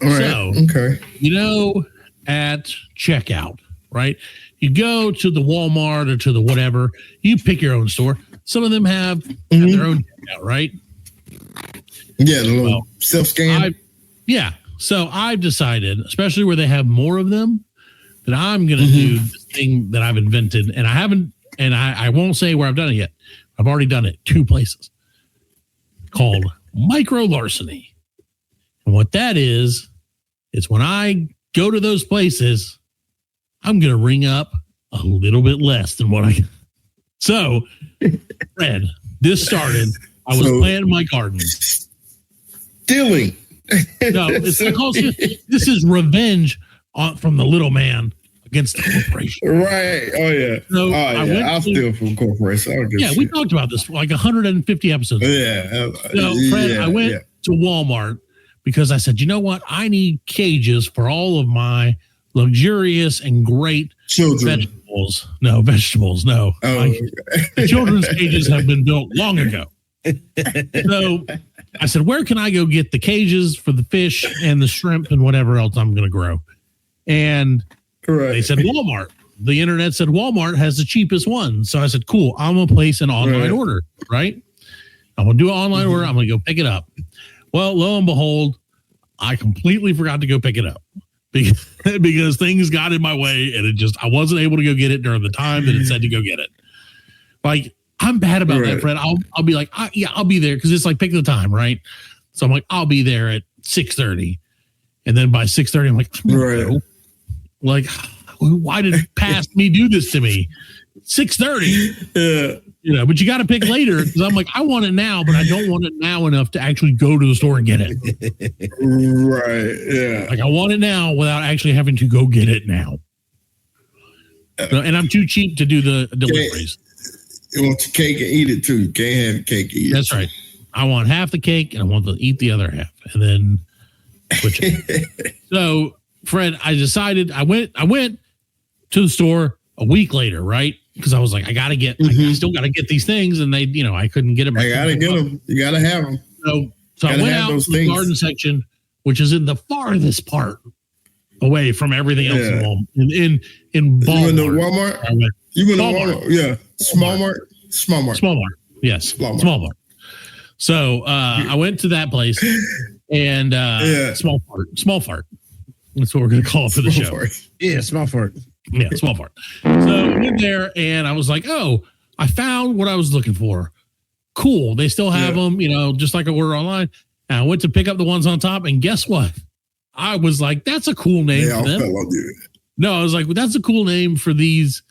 C: All right.
A: So, at checkout, right? You go to the Walmart or to the whatever, you pick your own store. Some of them have their own checkout, right?
C: Yeah, the little self-scan.
A: So I've decided, especially where they have more of them, that I'm going to do this thing that I've invented. And I haven't, and I won't say where I've done it yet. I've already done it 2 places, called micro-larceny. And what that is when I go to those places, I'm going to ring up a little bit less than what I. So, Fred, this started. I was planting my garden.
C: Stealing.
A: No, it's because this is revenge from the little man against the corporation.
C: Right. Oh, yeah.
A: So
C: I'll steal from corporation.
A: We talked about this like 150 episodes.
C: Yeah.
A: So, Fred, I went to Walmart because I said, you know what? I need cages for all of my luxurious and great
C: children.
A: Vegetables. No.
C: Oh,
A: The children's cages have been built long ago. So I said, where can I go get the cages for the fish and the shrimp and whatever else I'm going to grow? And they said Walmart. The internet said Walmart has the cheapest one. So I said, cool, I'm going to place an online order, right? I'm going to do an online order. I'm going to go pick it up. Well, lo and behold, I completely forgot to go pick it up because things got in my way and I wasn't able to go get it during the time that it said to go get it. Like, I'm bad about that, Fred. I'll be like, I'll be there because it's like pick the time, right? So I'm like, I'll be there at 6:30, and then by 6:30, I'm like, like, why did past me do this to me? 6:30, but you got to pick later because I'm like, I want it now, but I don't want it now enough to actually go to the store and get it. Like I want it now without actually having to go get it now, and I'm too cheap to do the deliveries.
C: You want your cake and eat it too. You can't have your cake and eat it.
A: That's right. I want half the cake and I want to eat the other half and then switch it. So, Fred, I decided I went to the store a week later, right? Because I was like, I still got to get these things, and they, I couldn't get them.
C: I got to get them. You got to have them.
A: So I went out to the garden section, which is in the farthest part away from everything else in Walmart.
C: You went to Walmart? You went to Walmart? Yeah. Small Mart.
A: Yes. Small Mart. So I went to that place and small fart. That's what we're going to call it for the show.
F: Yeah, small fart.
A: Yeah, small fart. So I went there and I was like, oh, I found what I was looking for. Cool. They still have them, just like I order online. And I went to pick up the ones on top, and guess what? I was like, that's a cool name for them. No, I was like, well, that's a cool name for these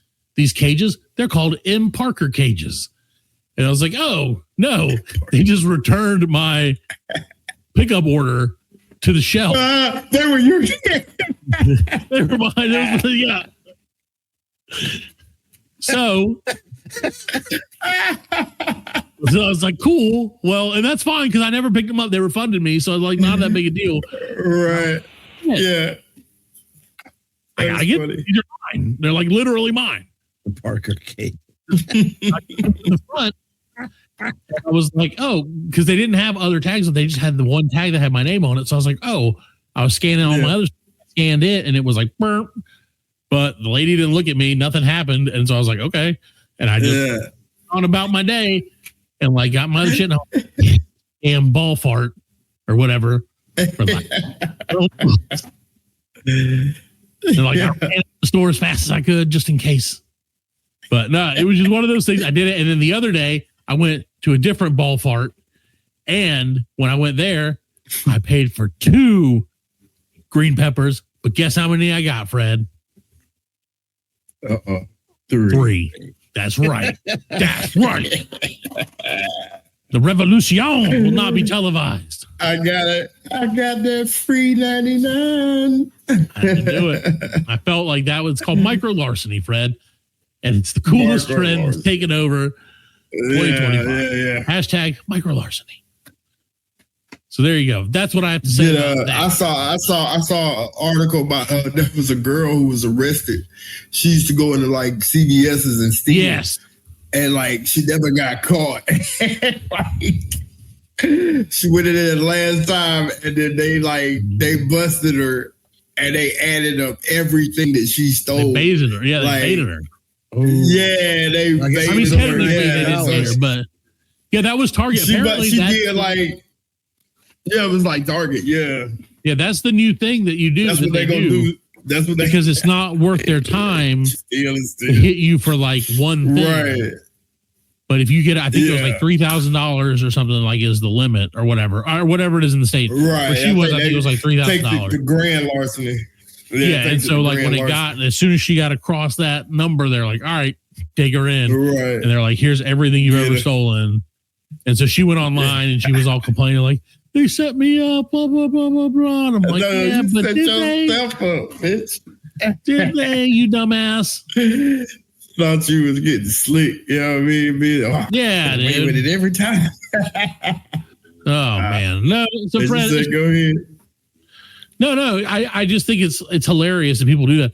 A: cages. They're called M. Parker cages. And I was like, oh, no. They just returned my pickup order to the shelf.
C: They were yours.
A: They were mine. Yeah. So I was like, cool. Well, and that's fine because I never picked them up. They refunded me. So I was like, not that big a deal.
C: Right. Yeah.
A: I get these are mine. They're like literally mine.
F: The Parker cake.
A: The front, I was like, oh, because they didn't have other tags. They just had the one tag that had my name on it. So I was like, oh, I was scanning all my other stuff, scanned it, and it was like, burp. But the lady didn't look at me. Nothing happened. And so I was like, okay. And I just on about my day and like got my other shit and ball fart or whatever. For like, and like I ran to the store as fast as I could just in case. But no, it was just one of those things. I did it. And then the other day I went to a different ball fart. And when I went there, I paid for 2 green peppers. But guess how many I got, Fred? 3. That's right. That's right. The revolution will not be televised.
C: I got it. I got that free 99.
A: I had to do it. I felt like that was called micro-larceny, Fred. And it's the coolest trend that's taken over 2025.
C: Yeah.
A: Hashtag micro-larceny. So there you go. That's what I have to say about that.
C: I saw an article about there was a girl who was arrested. She used to go into like CVS's and steal.
A: Yes.
C: And like she never got caught. She went in there the last time, and then they busted her, and they added up everything that she stole.
A: They baited her. Yeah, they baited her.
C: Yeah, they baited her.
A: Yeah, but yeah, that was Target. Apparently,
C: she did like. Yeah, it was like Target. Yeah,
A: that's the new thing that you do.
C: That's what they're gonna do. That's what
A: because it's not worth their time to hit you for like one thing.
C: Right.
A: But if you get, I think it was like $3,000 or something like is the limit or whatever it is in the state.
C: Right.
A: Where she was, I think it was like $3,000.
C: The grand larceny.
A: Yeah, and so like when it got, as soon as she got across that number, they're like, all right, take her in.
C: Right.
A: And they're like, here's everything you've ever stolen. And so she went online and she was all complaining like, they set me up, blah, blah, blah, blah, blah. And I'm like, yeah, but did they?
C: Up, bitch.
A: Did they, you dumbass?
C: Thought you was getting slick. You know what I mean?
A: Yeah, dude.
C: With it every time.
A: Oh, man. No, so Fred.
C: Go ahead.
A: No. I just think it's hilarious that people do that.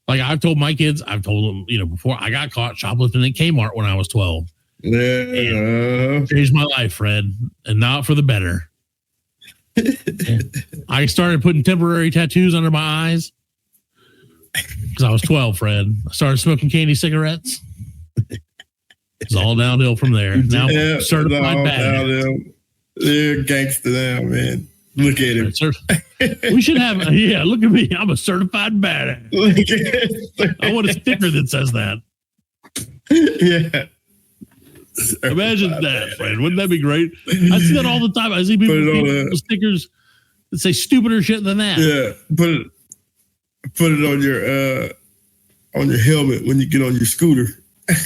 A: Like I've told my kids, I've told them, before I got caught shoplifting at Kmart when I was 12.
C: Yeah.
A: Changed my life, Fred, and not for the better. I started putting temporary tattoos under my eyes because I was 12, Fred. I started smoking candy cigarettes. It's all downhill from there. Now I'm certified badass.
C: They're gangster now, man. Look at him.
A: We should have, look at me. I'm a certified badass. I want a sticker that says that.
C: Yeah.
A: Imagine that, Fred. Wouldn't that be great? I see that all the time. I see people with stickers that say stupider shit than that.
C: Yeah. Put it on your helmet when you get on your scooter.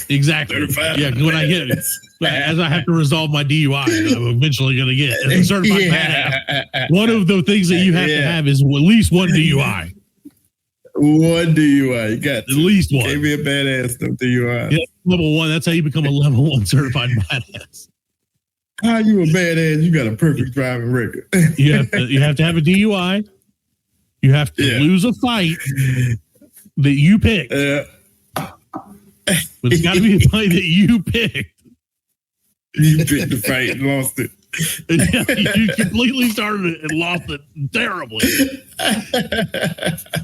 A: Exactly. Yeah, when I get it, as I have to resolve my DUI, that I'm eventually going to get as a certified badass. One of the things that you have to have is at least one DUI.
C: One DUI. You got
A: at least one.
C: Can't be a badass, no DUI.
A: Yeah, level 1. That's how you become a level 1 certified badass.
C: How you a badass? You got a perfect driving record.
A: You have to have a DUI. You have to lose a fight that you picked. But it's got to be a fight that you picked.
C: You picked the fight and lost it.
A: You completely started it and lost it terribly.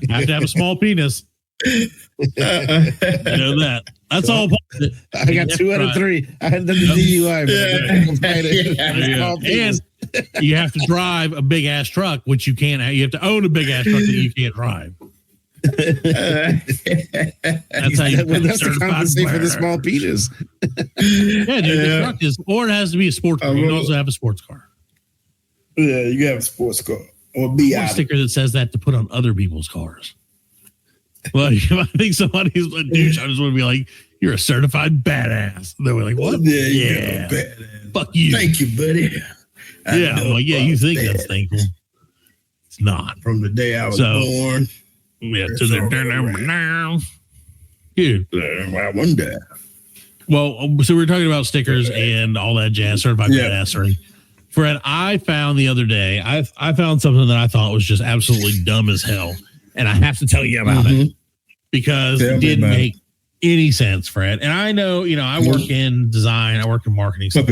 A: You have to have a small penis. You know that. That's all.
F: I got 2 out of 3. I had done the DUI.
A: And you have to drive a big ass truck, which you can't. You have to own a big ass truck that you can't drive. That's how you
F: that's the compensate for the small penis.
A: Yeah, dude, the truck is, or it has to be a sports car. You can also have a sports car.
C: Yeah, you can have a sports car or
A: a sticker that says that to put on other people's cars. Well, if I think somebody's a douche, I just want to be like, "You're a certified badass." They were like, "What?"
C: Yeah, badass.
A: Fuck you.
C: Thank you, buddy.
A: I'm like, yeah, you think that's thankful? It's not.
C: From the day I was born.
A: Yeah, to the now. Dude.
C: One day.
A: Well, so we were talking about stickers and all that jazz, certified badassery. Fred, I found the other day, I found something that I thought was just absolutely dumb as hell. And I have to tell you about it because it didn't make any sense, Fred. And I know, I work in design, I work in marketing. So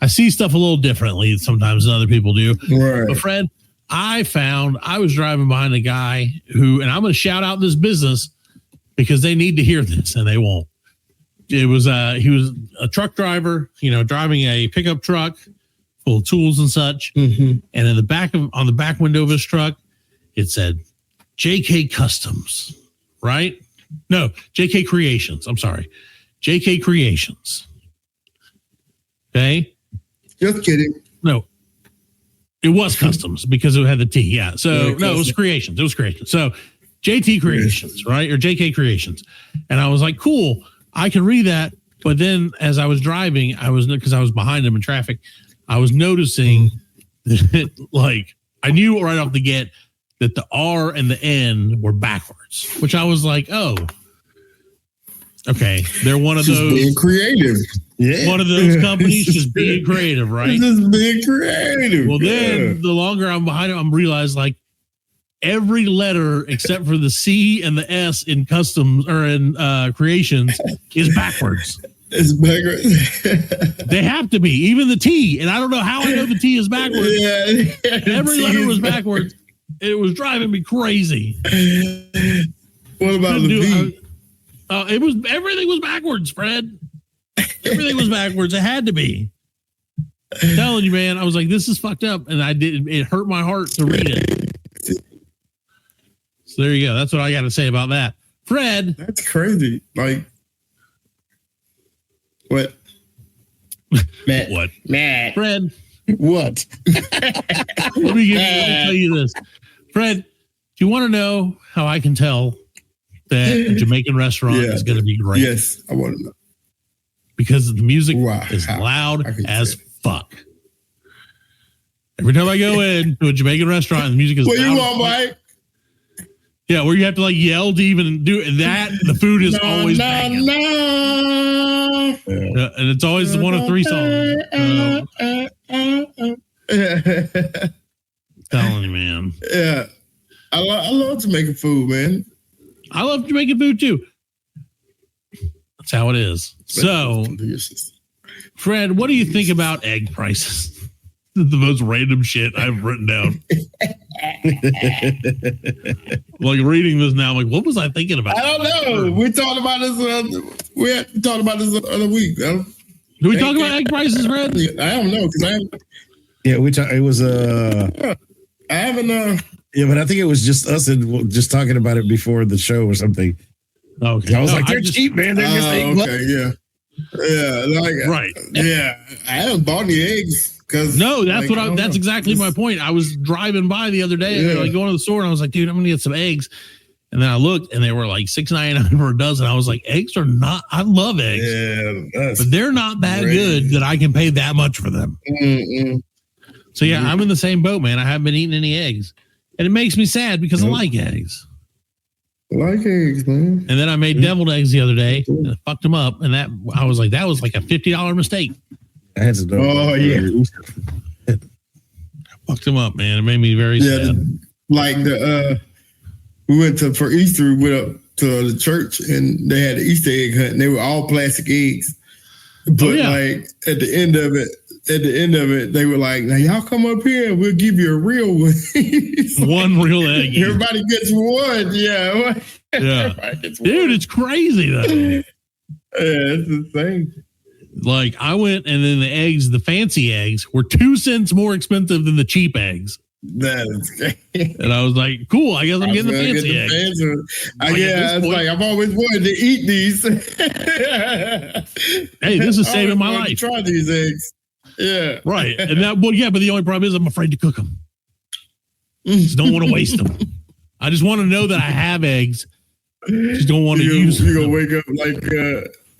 A: I see stuff a little differently sometimes than other people do.
C: Right.
A: But Fred, I was driving behind a guy who, and I'm going to shout out this business because they need to hear this and they won't. He was a truck driver, driving a pickup truck full of tools and such. And in on the back window of his truck, it said JK Customs, right? No, JK Creations. I'm sorry. JK Creations. Okay.
C: Just kidding.
A: No. It was Customs because it had the T. Yeah. So it was Creations. It was Creations. So JT Creations, right? Or JK Creations. And I was like, cool. I can read that. But then as I was driving, because I was behind him in traffic, I was noticing that, like, I knew right off the get that the R and the N were backwards, which I was like, oh, okay. They're one of those
C: being creative.
F: Yeah.
A: One of those companies just being creative, right?
C: Just being creative.
A: Well, then the longer I'm behind it, I'm realized like every letter except for the C and the S in Customs or in Creations is backwards.
C: It's backwards.
A: They have to be, even the T. And I don't know how I know the T is backwards. Every letter was backwards. It was driving me crazy.
C: What about the V?
A: Everything was backwards, Fred. Everything was backwards. It had to be. I'm telling you, man. I was like, this is fucked up. And it hurt my heart to read it. So there you go. That's what I got to say about that. Fred.
C: That's crazy. Like, what?
A: Matt. What?
C: Matt.
A: Fred.
F: What?
A: Let me tell you this. Fred, do you want to know how I can tell that a Jamaican restaurant is going to be great?
C: Yes, I want to know.
A: Because the music is loud as fuck. Every time I go into a Jamaican restaurant, the music is loud.
C: What you want, Mike?
A: Yeah, where you have to like yell to even do that. The food is always banging. And it's always one of 3 songs. Telling you, man.
C: Yeah. I love Jamaican food, man.
A: I love Jamaican food too. That's how it is. So, Fred, what do you think about egg prices? The most random shit I've written down. Like reading this now, I'm like, what was I thinking about?
C: I don't know. We talked about this. We talked about this the other week.
A: Do we talk about egg prices, Fred?
C: I don't know because I haven't.
F: Yeah, it was
C: I haven't.
F: Yeah, but I think it was just us and just talking about it before the show or something.
A: Okay,
F: I was like, they're cheap, man. They're just
C: yeah, like
A: right.
C: Yeah, I haven't bought any eggs.
A: No, that's that's exactly my point. I was driving by the other day and like going to the store and I was like, dude, I'm gonna get some eggs. And then I looked and they were like $6.99 for a dozen. I was like, eggs are not, I love eggs, but they're not that good that I can pay that much for them. So yeah, I'm in the same boat, man. I haven't been eating any eggs. And it makes me sad because I like eggs.
C: I like eggs, man.
A: And then I made deviled eggs the other day and I fucked them up. And that was like a $50 mistake.
F: I had to
A: Fucked them up, man. It made me very sad.
C: Like we went for Easter. We went up to the church and they had the Easter egg hunt. And they were all plastic eggs, but like at the end of it, they were like, "Now y'all come up here, and we'll give you a real one."
A: One real egg.
C: Everybody gets one. Yeah.
A: Dude, it's crazy though.
C: Yeah, it's insane.
A: Like I went and then the fancy eggs were 2 cents more expensive than the cheap eggs.
C: That's great.
A: And I was like, cool, I guess I'm getting the fancy eggs.
C: It's like I've always wanted to eat these.
A: Hey, this is saving my life.
C: Try these eggs. Yeah.
A: Right. And but the only problem is I'm afraid to cook them. Just don't want to waste them. I just want to know that I have eggs. Just don't want to use them.
C: You're going to wake up like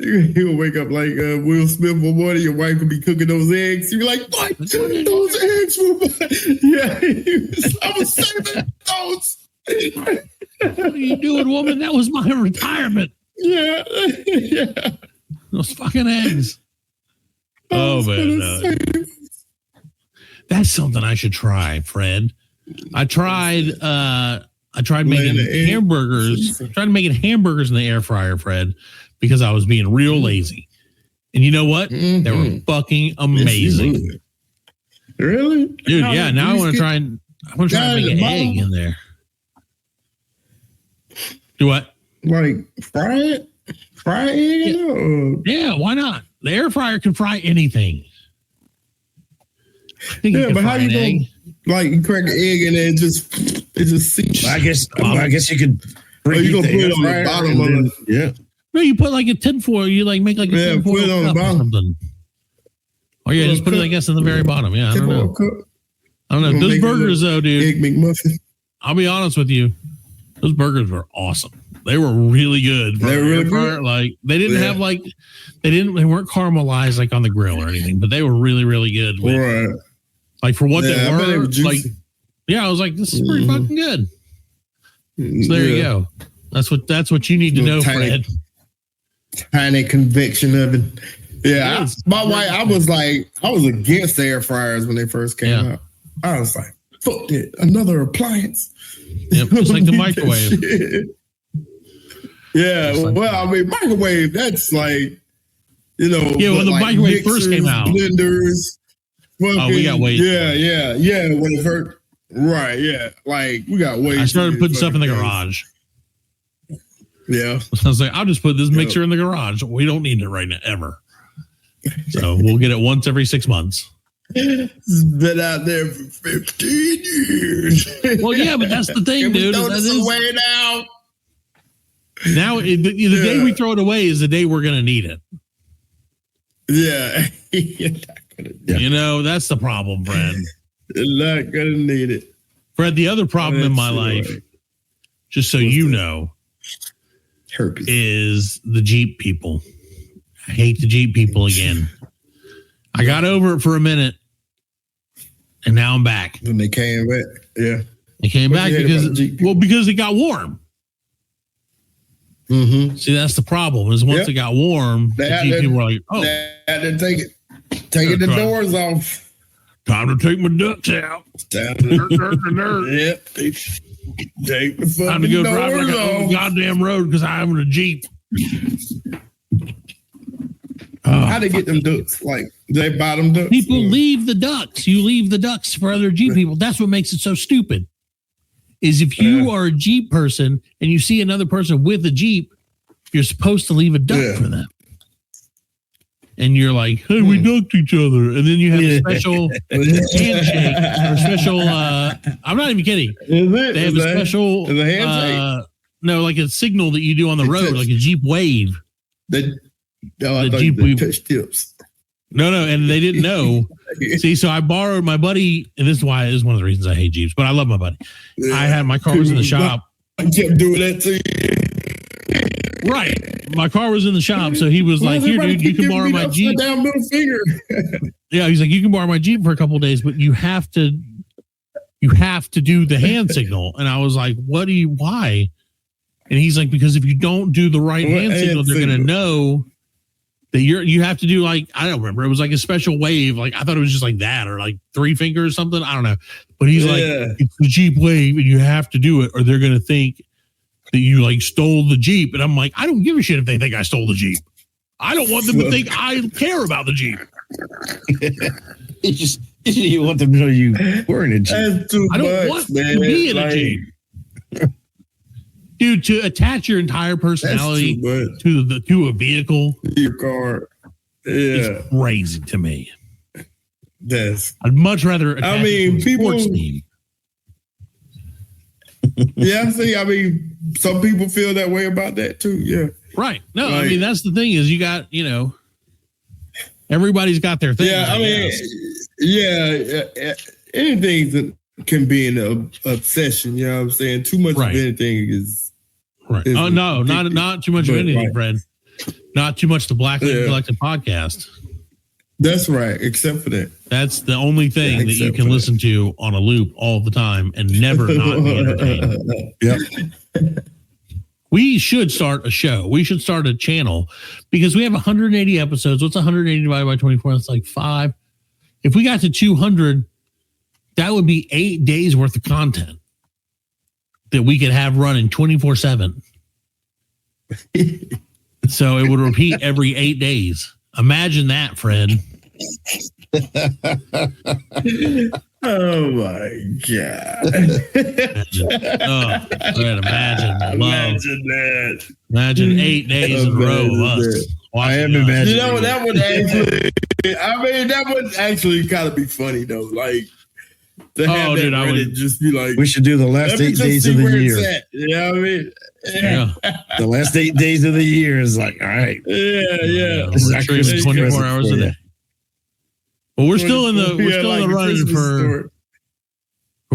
C: He'll wake up like Will Smith one morning. Your wife could be cooking those eggs. You're like, what? Those eggs were I was saving those.
A: What are you doing, woman? That was my retirement.
C: Yeah.
A: Those fucking eggs. Oh, man. That's something I should try, Fred. I tried making hamburgers. I tried making hamburgers in the air fryer, Fred, because I was being real lazy. And you know what? They were fucking amazing.
C: Really?
A: Dude, yeah. Now I want to try and make an egg in there. Do what?
C: Like fry it? Fry it?
A: Yeah, why not? The air fryer can fry anything.
C: Yeah, but how you going like you crack an egg and then it just sinks?
F: I guess you could
C: you gonna put it on the bottom of it. Yeah.
A: No, you put like a tinfoil. You like make like a tinfoil
C: put it on the bottom.
A: Or something. Oh yeah, just put it, I guess, in the very bottom. Yeah, I don't know. Those burgers, though, dude.
C: Egg McMuffin.
A: I'll be honest with you. Those burgers were awesome. They were really good.
C: They were really good.
A: Like they didn't have like they weren't caramelized like on the grill or anything, but they were really, really good.
C: Right.
A: Like for what they were. Like, I was like, this is pretty fucking good. So there you go. That's what you need to know, Fred.
C: Tiny convection oven. Yeah, my wife. I was against the air fryers when they first came out. I was like, fuck it, another appliance.
A: Yep, just like the microwave.
C: Yeah, well, I mean, microwave. That's like,
A: when the microwave first came out,
C: blenders.
A: We got way.
C: Yeah. When it hurt, right? Yeah, like we got way.
A: I started putting stuff in the garage.
C: Yeah.
A: I was like, I'll just put this mixer in the garage. We don't need it right now, ever. So we'll get it once every 6 months.
C: It's been out there for 15 years.
A: Well, yeah, but that's the thing, dude.
C: Throw this away now.
A: Now, the day we throw it away is the day we're going to need it.
C: Yeah.
A: That's the problem, Fred.
C: You're not going to need it.
A: Fred, the other problem in my life, just so you know,
C: herpes,
A: is the Jeep people. I hate the Jeep people again. I got over it for a minute, and now I'm back.
C: When they came back, yeah.
A: They came back because it got warm.
C: Mm-hmm.
A: See, that's the problem. Is once it got warm, the Jeep people were like, "Oh,
C: they had to take the doors off.
A: Time to take my ducks out.
C: Yep. Take the
A: time to go drive the goddamn road because I'm in a Jeep."
C: How they get them ducks? Like they buy them ducks?
A: People leave the ducks. You leave the ducks for other Jeep people. That's what makes it so stupid. Is if you are a Jeep person and you see another person with a Jeep, you're supposed to leave a duck for them. And you're like, hey, we ducked each other. And then you have a special handshake or special, I'm not even kidding. They have a special, no, like a signal that you do on the road, like a Jeep wave.
C: The Jeep wave. Touch tips.
A: No, and they didn't know. See, so I borrowed my buddy, and this is why this is one of the reasons I hate Jeeps, but I love my buddy. Yeah. I had my car was in the shop.
C: I kept doing that to you.
A: Right. My car was in the shop, so he was like, here, dude, you can borrow my Jeep.
C: Down middle finger.
A: Yeah, he's like, you can borrow my Jeep for a couple of days, but you have to do the hand signal. And I was like, why? And he's like, because if you don't do the right hand signal, they're going to know that you have to do like, I don't remember. It was like a special wave. Like, I thought it was just like that or like 3 fingers or something. I don't know. But he's like, it's the Jeep wave and you have to do it or they're going to think that you like stole the Jeep. And I'm like, I don't give a shit if they think I stole the Jeep. I don't want them to think I care about the Jeep.
F: You want them to know you were in a Jeep.
A: I don't want to be in a Jeep. Dude, to attach your entire personality to a vehicle,
C: your car,
A: is crazy to me.
C: I'd
A: much rather. I mean, people.
C: Yeah, see, I mean, some people feel that way about that too. Yeah,
A: right. No, like, I mean that's the thing is you got everybody's got their thing.
C: Yeah, I mean, anything that can be an obsession. You know what I'm saying? Too much of anything is.
A: Right. Oh no, not too much of anything, Fred. Not too much the Black Link Collective podcast.
C: That's right, except for that.
A: That's the only thing that you can listen to on a loop all the time and never not be entertained. Yep. We should start a show. We should start a channel because we have 180 episodes. What's 180 divided by 24? That's like 5. If we got to 200, that would be 8 days worth of content that we could have running 24/7. So it would repeat every 8 days. Imagine that, Fred.
C: Oh my God.
A: Imagine that. Imagine 8 days in a row of us.
F: I am imagining.
C: You know, that would actually, that would actually kind of be funny though. Like, to have that Reddit just be like,
F: we should do the last 8 days of the year.
C: You know what I mean?
A: Yeah.
F: The last 8 days of the year is like, all right.
C: Yeah.
A: This is 24 hours a day. Well, we're still in the running for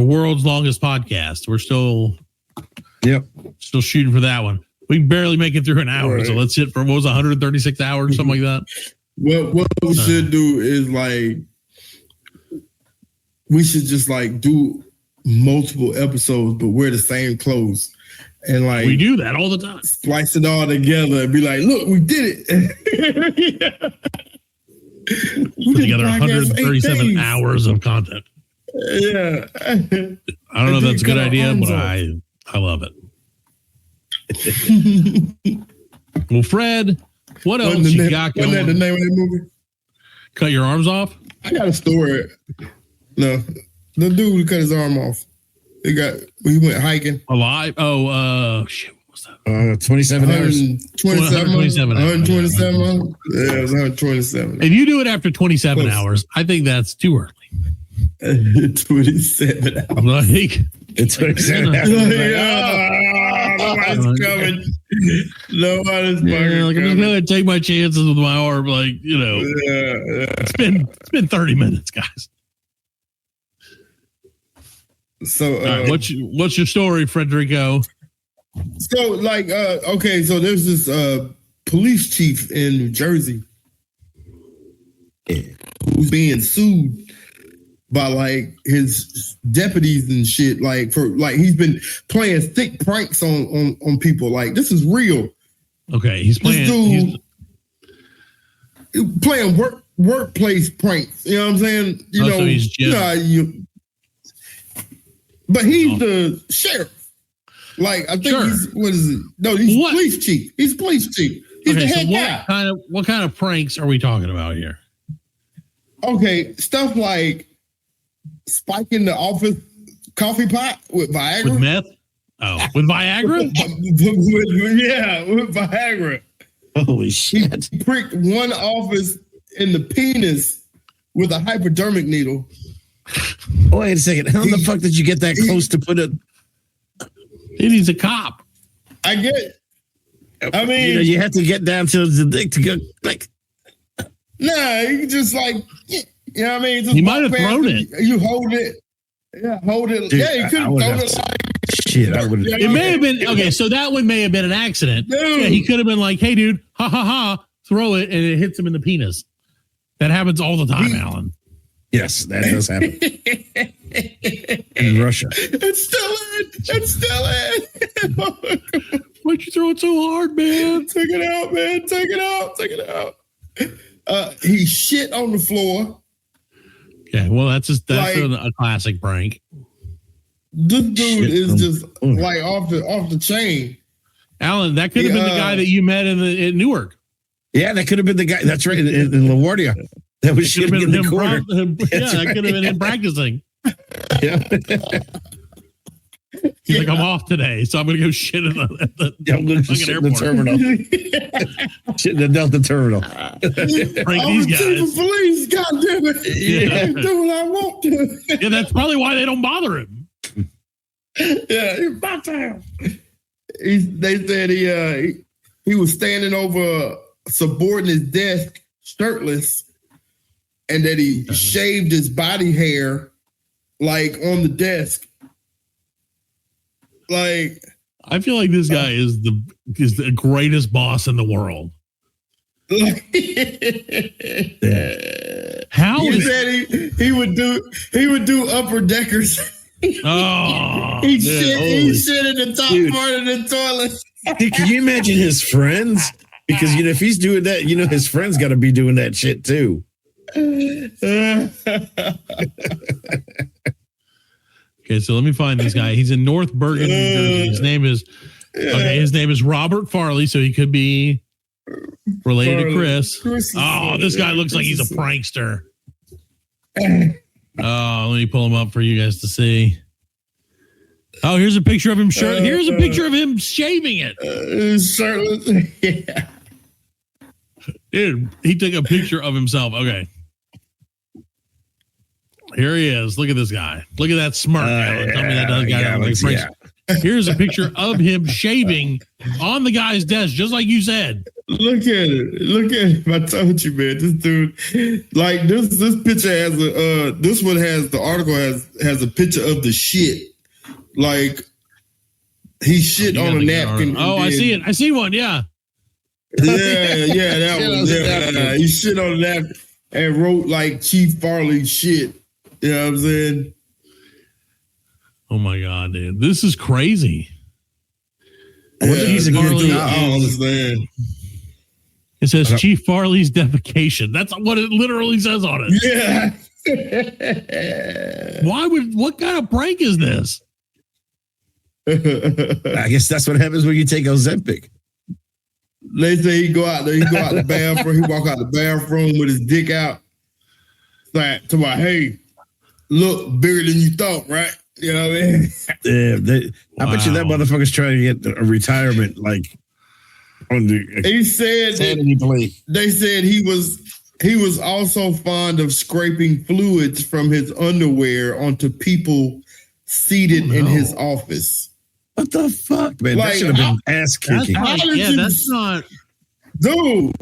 A: world's longest podcast. We're still shooting for that one. We can barely make it through an hour, so let's hit for what was 136 hours, something like that.
C: Well, what we should do is like we should just like do multiple episodes, but wear the same clothes. And like
A: we do that all the time.
C: Splice it all together and be like, look, we did it.
A: Put together 137 hours of content.
C: Yeah.
A: I don't know if that's a good idea, but I love it. Well, Fred, what else you got going?
C: Wasn't that the name of that movie?
A: Cut your arms off?
C: I got a story. No. The dude who cut his arm off. He went hiking.
A: Alive? Oh, shit. What's that?
F: 27 hours.
C: 127 hours. Yeah, it was 127.
A: If you do it after 27 hours, I think that's too early.
C: 27 hours.
A: I'm like,
F: it's 27 hours.
C: Nobody's coming. Nobody's coming.
A: Like, I'm just going to take my chances with my arm. Like, it's been 30 minutes, guys.
C: So,
A: right, what's your story, Frederico?
C: So, like, okay, so there's this police chief in New Jersey who's being sued by like his deputies and shit, like for like he's been playing thick pranks on people. Like, this is real.
A: Okay, he's playing.
C: He's playing workplace pranks. You know what I'm saying?
A: So he's
C: but he's the sheriff. Like, I think he's, what is it? No, he's police chief. He's police chief. He's the
A: Okay, so
C: head guy.
A: what kind of pranks are we talking about here?
C: Okay, stuff like spiking the office coffee pot with Viagra.
A: With meth? Oh, with Viagra?
C: Yeah, with Viagra.
F: Holy shit.
C: He pricked one office in the penis with a hypodermic needle.
F: Wait a second. How the fuck did you get that close to put it?
A: He's a cop.
C: I get it. I mean,
F: you have to get down to the dick to go like.
C: Nah, you can just like, you know what I mean? Just
A: He might have
C: walk past
A: thrown
C: it. You hold it. Yeah, hold it.
F: Dude,
C: yeah, you could have thrown it.
F: Shit, I would.
A: It may have been okay. So that one may have been an accident.
C: Dude.
A: Yeah, he could have been like, "Hey, dude, ha ha ha!" Throw it, and it hits him in the penis. That happens all the time, Alan.
F: Yes, that does happen in Russia.
C: It's still in.
A: Why'd you throw it so hard, man?
C: Take it out, man. Take it out. He shit on the floor.
A: Yeah, well, that's
C: Like-
A: a classic prank.
C: This dude
F: Shit
C: is
F: on-
C: just like off the chain.
A: Alan, that could have been the guy that you met in Newark.
F: Yeah, that could have been the guy. That's right, in LaGuardia. That was
A: Could have
F: shitting
A: been
F: in the corner.
A: that could have been him practicing.
F: Yeah.
A: He's like, I'm off today, so I'm going to go shit in the
F: Yeah, I'm going to
A: fucking
F: shit in the
A: airport.
F: terminal. Shit in the Delta terminal.
A: Prank
C: I'm
A: these
C: the chief
A: guys.
C: of police. God damn it!
A: Yeah.
C: I do what I want to.
A: Yeah, that's probably why they don't bother him.
C: Yeah, it's my time. They said he was standing over a subordinate's desk, shirtless, and that he shaved his body hair like on the desk. Like,
A: I feel like this guy is the greatest boss in the world. How
C: he
A: is
C: said he would do upper deckers.
A: oh
C: He
A: dude,
C: shit in the top
F: Dude.
C: part of the toilet.
F: Dude, can you imagine his friends? Because if he's doing that, his friends got to be doing that shit too.
A: Okay, so let me find this guy. He's in North Bergen, New Jersey. His name is Robert Farley, so he could be related to Chris. Oh, this guy looks like he's a prankster. Oh, let me pull him up for you guys to see. Oh, here's a picture of him. Here's a picture of him shaving it.
C: Shirtless. Yeah.
A: Dude, he took a picture of himself. Okay. Here he is. Look at this guy. Look at that smirk. Tell me that guy doesn't like pranks. Here's a picture of him shaving on the guy's desk, just like you said.
C: Look at it. I told you, man. This dude, like this picture has this one has the article has a picture of the shit. Like he shit on a napkin.
A: Oh, I see it. I see one. Yeah.
C: Yeah, that one. Yeah, he shit on a napkin and wrote like Chief Farley shit. You know what I'm saying?
A: Oh my God, dude. This is crazy.
F: He's a good dude.
C: I don't understand.
A: It says Chief Farley's defecation. That's what it literally says on it.
C: Yeah.
A: What kind of prank is this?
F: I guess that's what happens when you take Ozempic.
C: They say he go out the bathroom. He walk out the bathroom with his dick out. Like to my, hey, look bigger than you thought, right? You know what I mean?
F: I bet you that motherfucker's trying to get a retirement, like on the.
C: He said that they said he was also fond of scraping fluids from his underwear onto people seated in his office.
F: What the fuck, man?
C: Like,
F: that should have been ass kicking.
A: That's not,
C: Dude.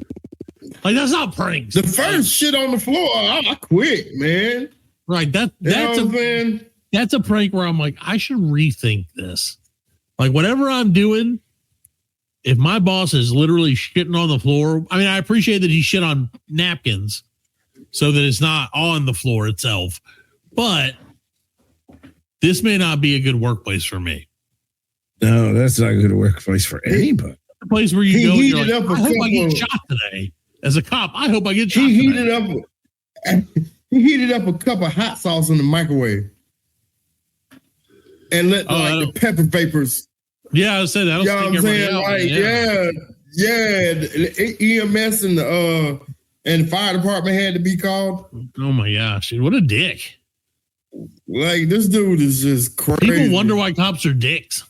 A: like, that's not pranks.
C: The first shit on the floor, I quit, man.
A: Right. That's a prank where I'm like, I should rethink this. Like, whatever I'm doing, if my boss is literally shitting on the floor, I mean, I appreciate that he shit on napkins so that it's not on the floor itself, but this may not be a good workplace for me.
F: No, that's not a good workplace for anybody.
A: The place where you go and you're
C: heated
A: like,
C: up a
A: I hope I get
C: couple-
A: shot today. As a cop, I hope I get shot
C: He
A: today.
C: heated up a cup of hot sauce in the microwave and let the pepper vapors.
A: Yeah, I said that'll
C: You know what
A: stick
C: I'm
A: everybody
C: saying?
A: out.
C: Like, Yeah, the EMS and the fire department had to be called.
A: Oh my gosh, dude, what a dick!
C: Like, this dude is just crazy.
A: People wonder why cops are dicks.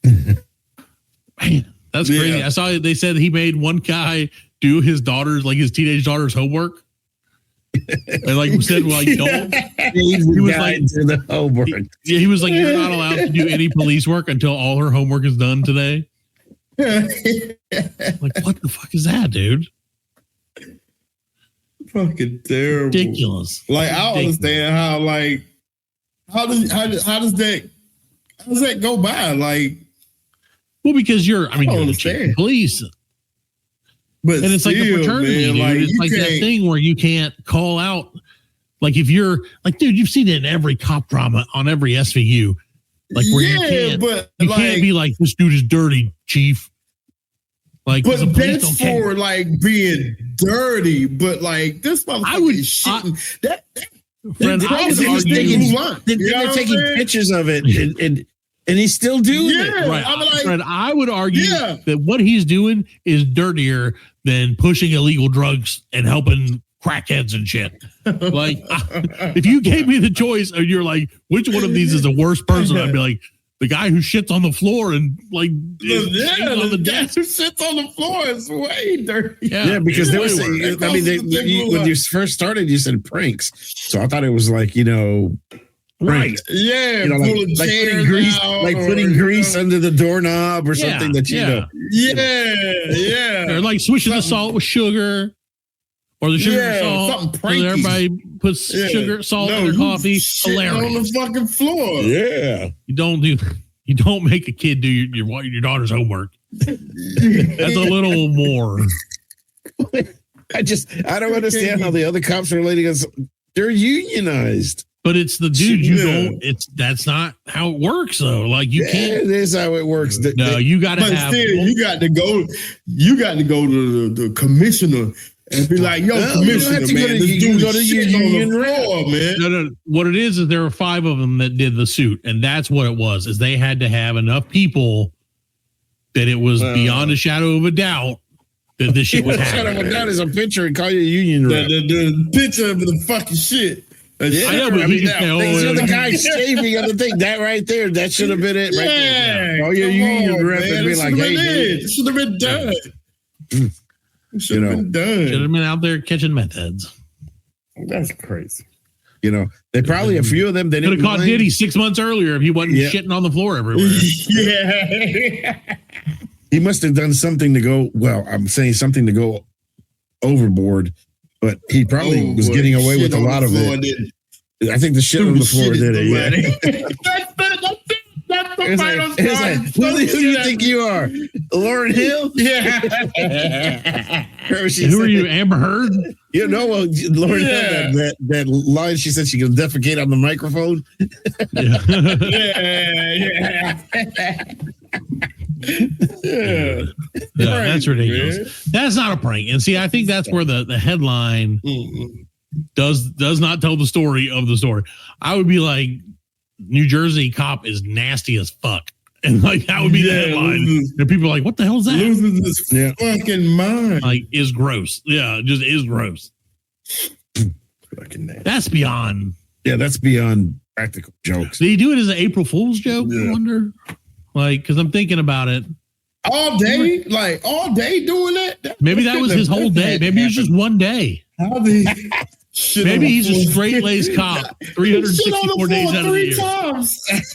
A: Man, that's crazy.
C: Yeah.
A: I saw they said he made one guy do his teenage daughter's homework. And like said, like, don't.
F: He was like, to the homework.
A: He was like, you're not allowed to do any police work until all her homework is done today. Like, what the fuck is that, dude?
C: Fucking terrible.
A: Ridiculous.
C: Like, I don't understand how, like, how does that go by? Like,
A: well, because you're
C: don't
A: the
C: understand.
A: police.
C: But
A: And it's like a fraternity,
C: man,
A: dude.
C: like,
A: It's like that thing where you can't call out. Like, if you're like, dude, you've seen it in every cop drama on every SVU. Like, where you can't be like, this dude is dirty, chief. Like,
C: but
A: the police
C: that's
A: don't care.
C: for like being dirty. But like, this motherfucker is shitting.
A: Friend, I would argue,
F: They're taking pictures of it, and he's still doing it.
A: Right.
C: I'm like,
A: Fred, I would argue
C: Yeah.
A: that what he's doing is dirtier than pushing illegal drugs and helping crackheads and shit. Like, if you gave me the choice and you're like, which one of these is the worst person? I'd be like, the guy who shits on the floor and like shits on the desk.
C: Who sits on the floor is way dirty.
F: Yeah, because they were
C: Way
F: saying,
C: worse.
F: I mean, when you first started, you said pranks. So I thought it was like,
A: Right.
C: Yeah,
F: like
C: pulling
F: putting
C: chairs out,
F: putting grease under the doorknob or something that
A: Yeah.
C: Yeah.
A: Or like switching the salt with sugar. Or the sugar and salt.
C: something
A: So
C: pranky.
A: everybody puts sugar, salt in their
C: you
A: coffee.
C: shitting
A: Hilarious.
C: on the fucking floor.
F: Yeah.
A: You don't make a kid do your daughter's homework. That's a little more.
F: I don't understand how the other cops are letting us. They're unionized.
A: But it's the dude that's not how it works though. Like you can't.
F: It is how it works.
A: No, you got to
C: But
A: have.
C: still, you got to go to the commissioner and be like, "Yo,
F: No,
C: commissioner,
F: you
C: man,
F: don't have to
C: this
F: you
C: dude
F: go
C: is
F: to your
C: shitting on
F: union
C: the floor, man."
A: No. What it is there were 5 of them that did the suit, and that's what it was. Is they had to have enough people that it was beyond a shadow of a doubt that this shit was happening.
F: That is a picture and call you a union rep.
C: The picture of the fucking shit.
F: Yeah,
A: I know, but we just say,
F: the guy shaving on the thing. That right there, that should have been it. Right there. Oh, your union rep and be like, "Hey,
C: it should have been done. It should have been
A: should
C: done."
A: have been out there catching meth heads.
C: That's crazy.
F: They probably a few of them. They
A: Could have
F: didn't
A: caught
F: mind.
A: Diddy 6 months earlier if he wasn't shitting on the floor everywhere.
C: Yeah.
F: He must have done something to go. Well, I'm saying something to go overboard, but he probably was getting away with a lot of it. I think the shit on the floor did it. Yeah. It's like, who do you think you are, Lauryn Hill?
C: Yeah.
A: Who are you, Amber Heard?
F: Well, Lauryn Hill, that line she said she could defecate on the microphone.
C: Yeah.
A: Yeah, that's ridiculous.
C: Man.
A: That's not a prank. And see, I think that's where the headline does not tell the story of the story. I would be like, New Jersey cop is nasty as fuck. And like that would be the headline. And people are like, what the hell is that?
C: Losing his fucking mind.
A: Like, is gross. Yeah, just is gross.
F: Fucking nasty.
A: That's beyond.
F: Yeah, that's beyond practical jokes.
A: Did he do it as an April Fool's joke? I wonder. Like, because I'm thinking about it.
C: All day? Like, all day doing that?
A: Maybe that was his whole day. Maybe it was just one day.
C: How did
A: Maybe he's a straight-laced cop 364 days out of the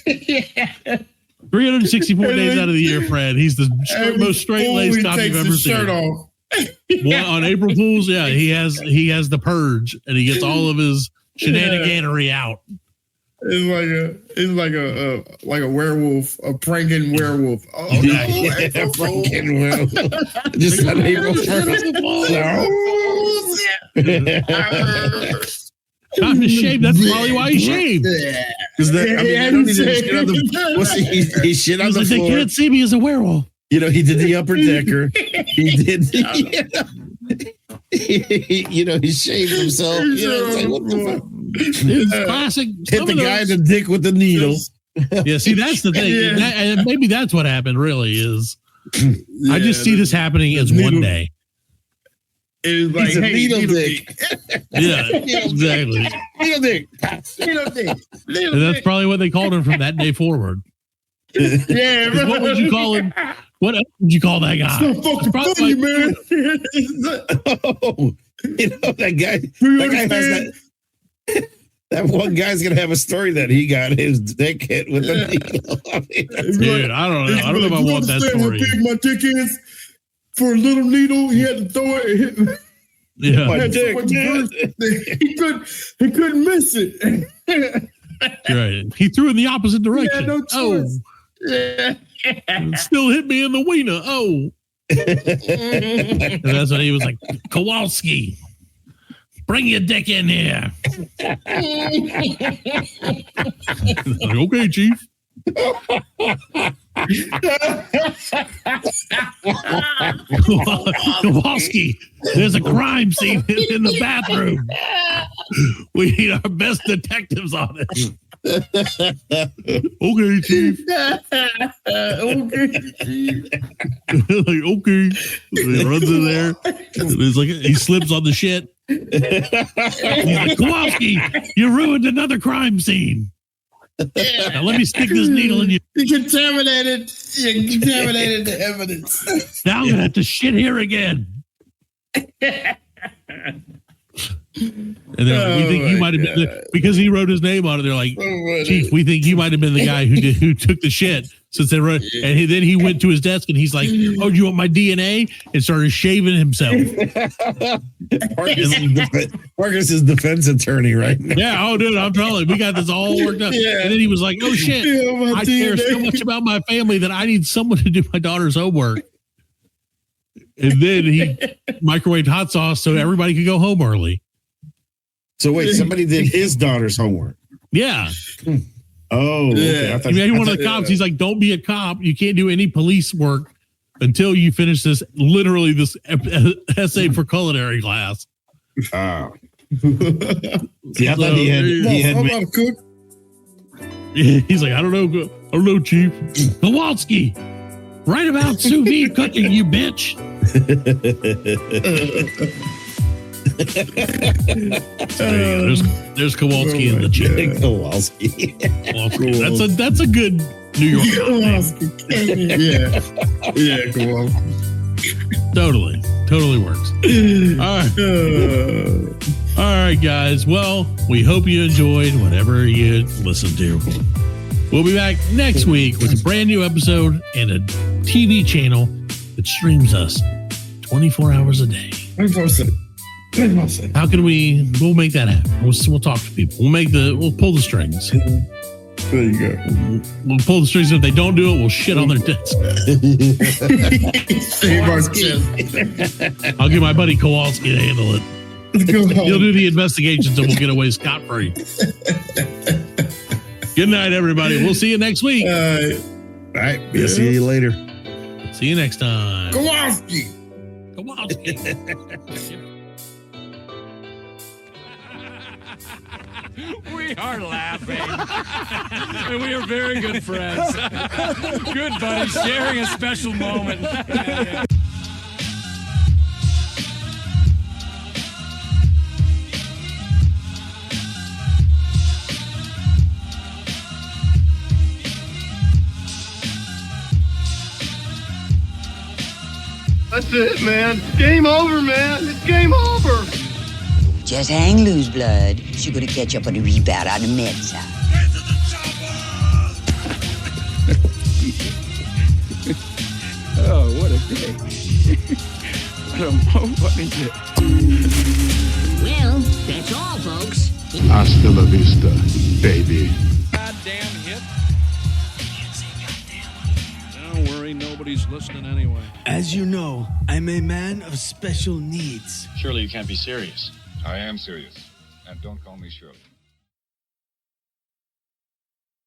A: year. 364 days out of the year, Fred. He's the most straight-laced cop you've ever seen. Well, on April Fool's, yeah, he has the purge, and he gets all of his shenaniganery out.
C: It's like a werewolf, a pranking werewolf. Oh,
F: Pranking werewolf. Just on April 1st.
A: Time to shave. That's probably why he shaved.
F: Because I don't need to shit on the. He shit on the
A: They
F: floor.
A: can't see me as a werewolf.
F: He did the upper decker. He did. He shaved himself. It's like, what the fuck?
A: It's classic.
F: Hit the guy in the dick with the needle.
A: Yeah, see, that's the thing. And maybe that's what happened, really, is I just see this happening as one day.
C: It's like,
F: He's a
C: hey,
F: needle dick.
A: Yeah, exactly.
F: Needle dick.
A: And that's probably what they called him from that day forward.
C: Yeah,
A: 'Cause what would you call him? What else would you call that guy?
C: so fucking funny, man.
F: Oh, you know that guy. That guy has that. That one guy's gonna have a story that he got his dick hit with a needle. I mean,
A: Dude, I don't know. I don't know if I want that story.
C: How big my dick is? For a little needle, he had to throw it.
A: Yeah,
F: my
C: Had so
F: dick.
C: much burst, he couldn't miss it.
A: right. He threw in the opposite direction.
C: no choice.
A: Oh, still hit me in the wiener. Oh, and that's when he was like, Kowalski, bring your dick in here. Like, okay, Chief. Kowalski, there's a crime scene in the bathroom. We need our best detectives on it. Okay, Chief.
C: Okay, Chief.
A: Like, okay. He runs in there. It's like he slips on the shit. He's like, Kowalski, you ruined another crime scene. Now let me stick this needle in you.
C: You contaminated the evidence.
A: Now I'm gonna have to shit here again. And then we think you might have been because he wrote his name on it. They're like, Chief, we think you might have been the guy who took the shit. Since they wrote, and then he went to his desk and he's like, "Oh, do you want my DNA?" and started shaving himself.
F: Marcus is defense attorney right now.
A: Yeah, oh, dude, I'm telling you, we got this all worked up.
C: Yeah.
A: And then he was like, "Oh shit, I care so much about my family that I need someone to do my daughter's homework." And then he microwaved hot sauce so everybody could go home early.
F: So wait, somebody did his daughter's homework.
A: Yeah.
F: Oh, okay.
C: Yeah.
F: I thought,
A: He one of the cops. He's like, "Don't be a cop. You can't do any police work until you finish this. Literally, this essay for culinary class."
F: Oh. See, I thought he had.
C: I'm not a cook.
A: He's like, I don't know, Chief. Kowalski, write about sous vide cooking, you bitch. There you go. There's Kowalski in the chick.
F: Kowalski.
A: That's a good New York name.
C: Yeah, cool.
A: Totally works. All right, guys. Well, we hope you enjoyed whatever you listened to. We'll be back next week with a brand new episode and a TV channel that streams us 24 hours a day.
C: 24/7.
A: How can we'll make that happen. We'll talk to people. We'll pull the strings.
C: There you go.
A: We'll pull the strings. If they don't do it, we'll shit on their desk. I'll get my buddy Kowalski to handle it. He'll do the investigations and we'll get away scot-free. Good night, everybody. We'll see you next week.
F: All right. We'll see you later.
A: See you next time.
C: Kowalski.
H: We are laughing. And we are very good friends. Good buddies, sharing a special moment.
C: That's it, man. Game over, man. It's game over.
I: Just hang loose, blood. She's gonna catch up on the rebound on the med side.
H: Oh, what a day. What a day.
I: Well, that's all, folks.
E: Hasta la vista, baby.
H: Goddamn hit. Can't say goddamn. Don't worry, nobody's listening anyway.
J: As you know, I'm a man of special needs.
K: Surely you can't be serious.
L: I am serious. And don't call me Shirley.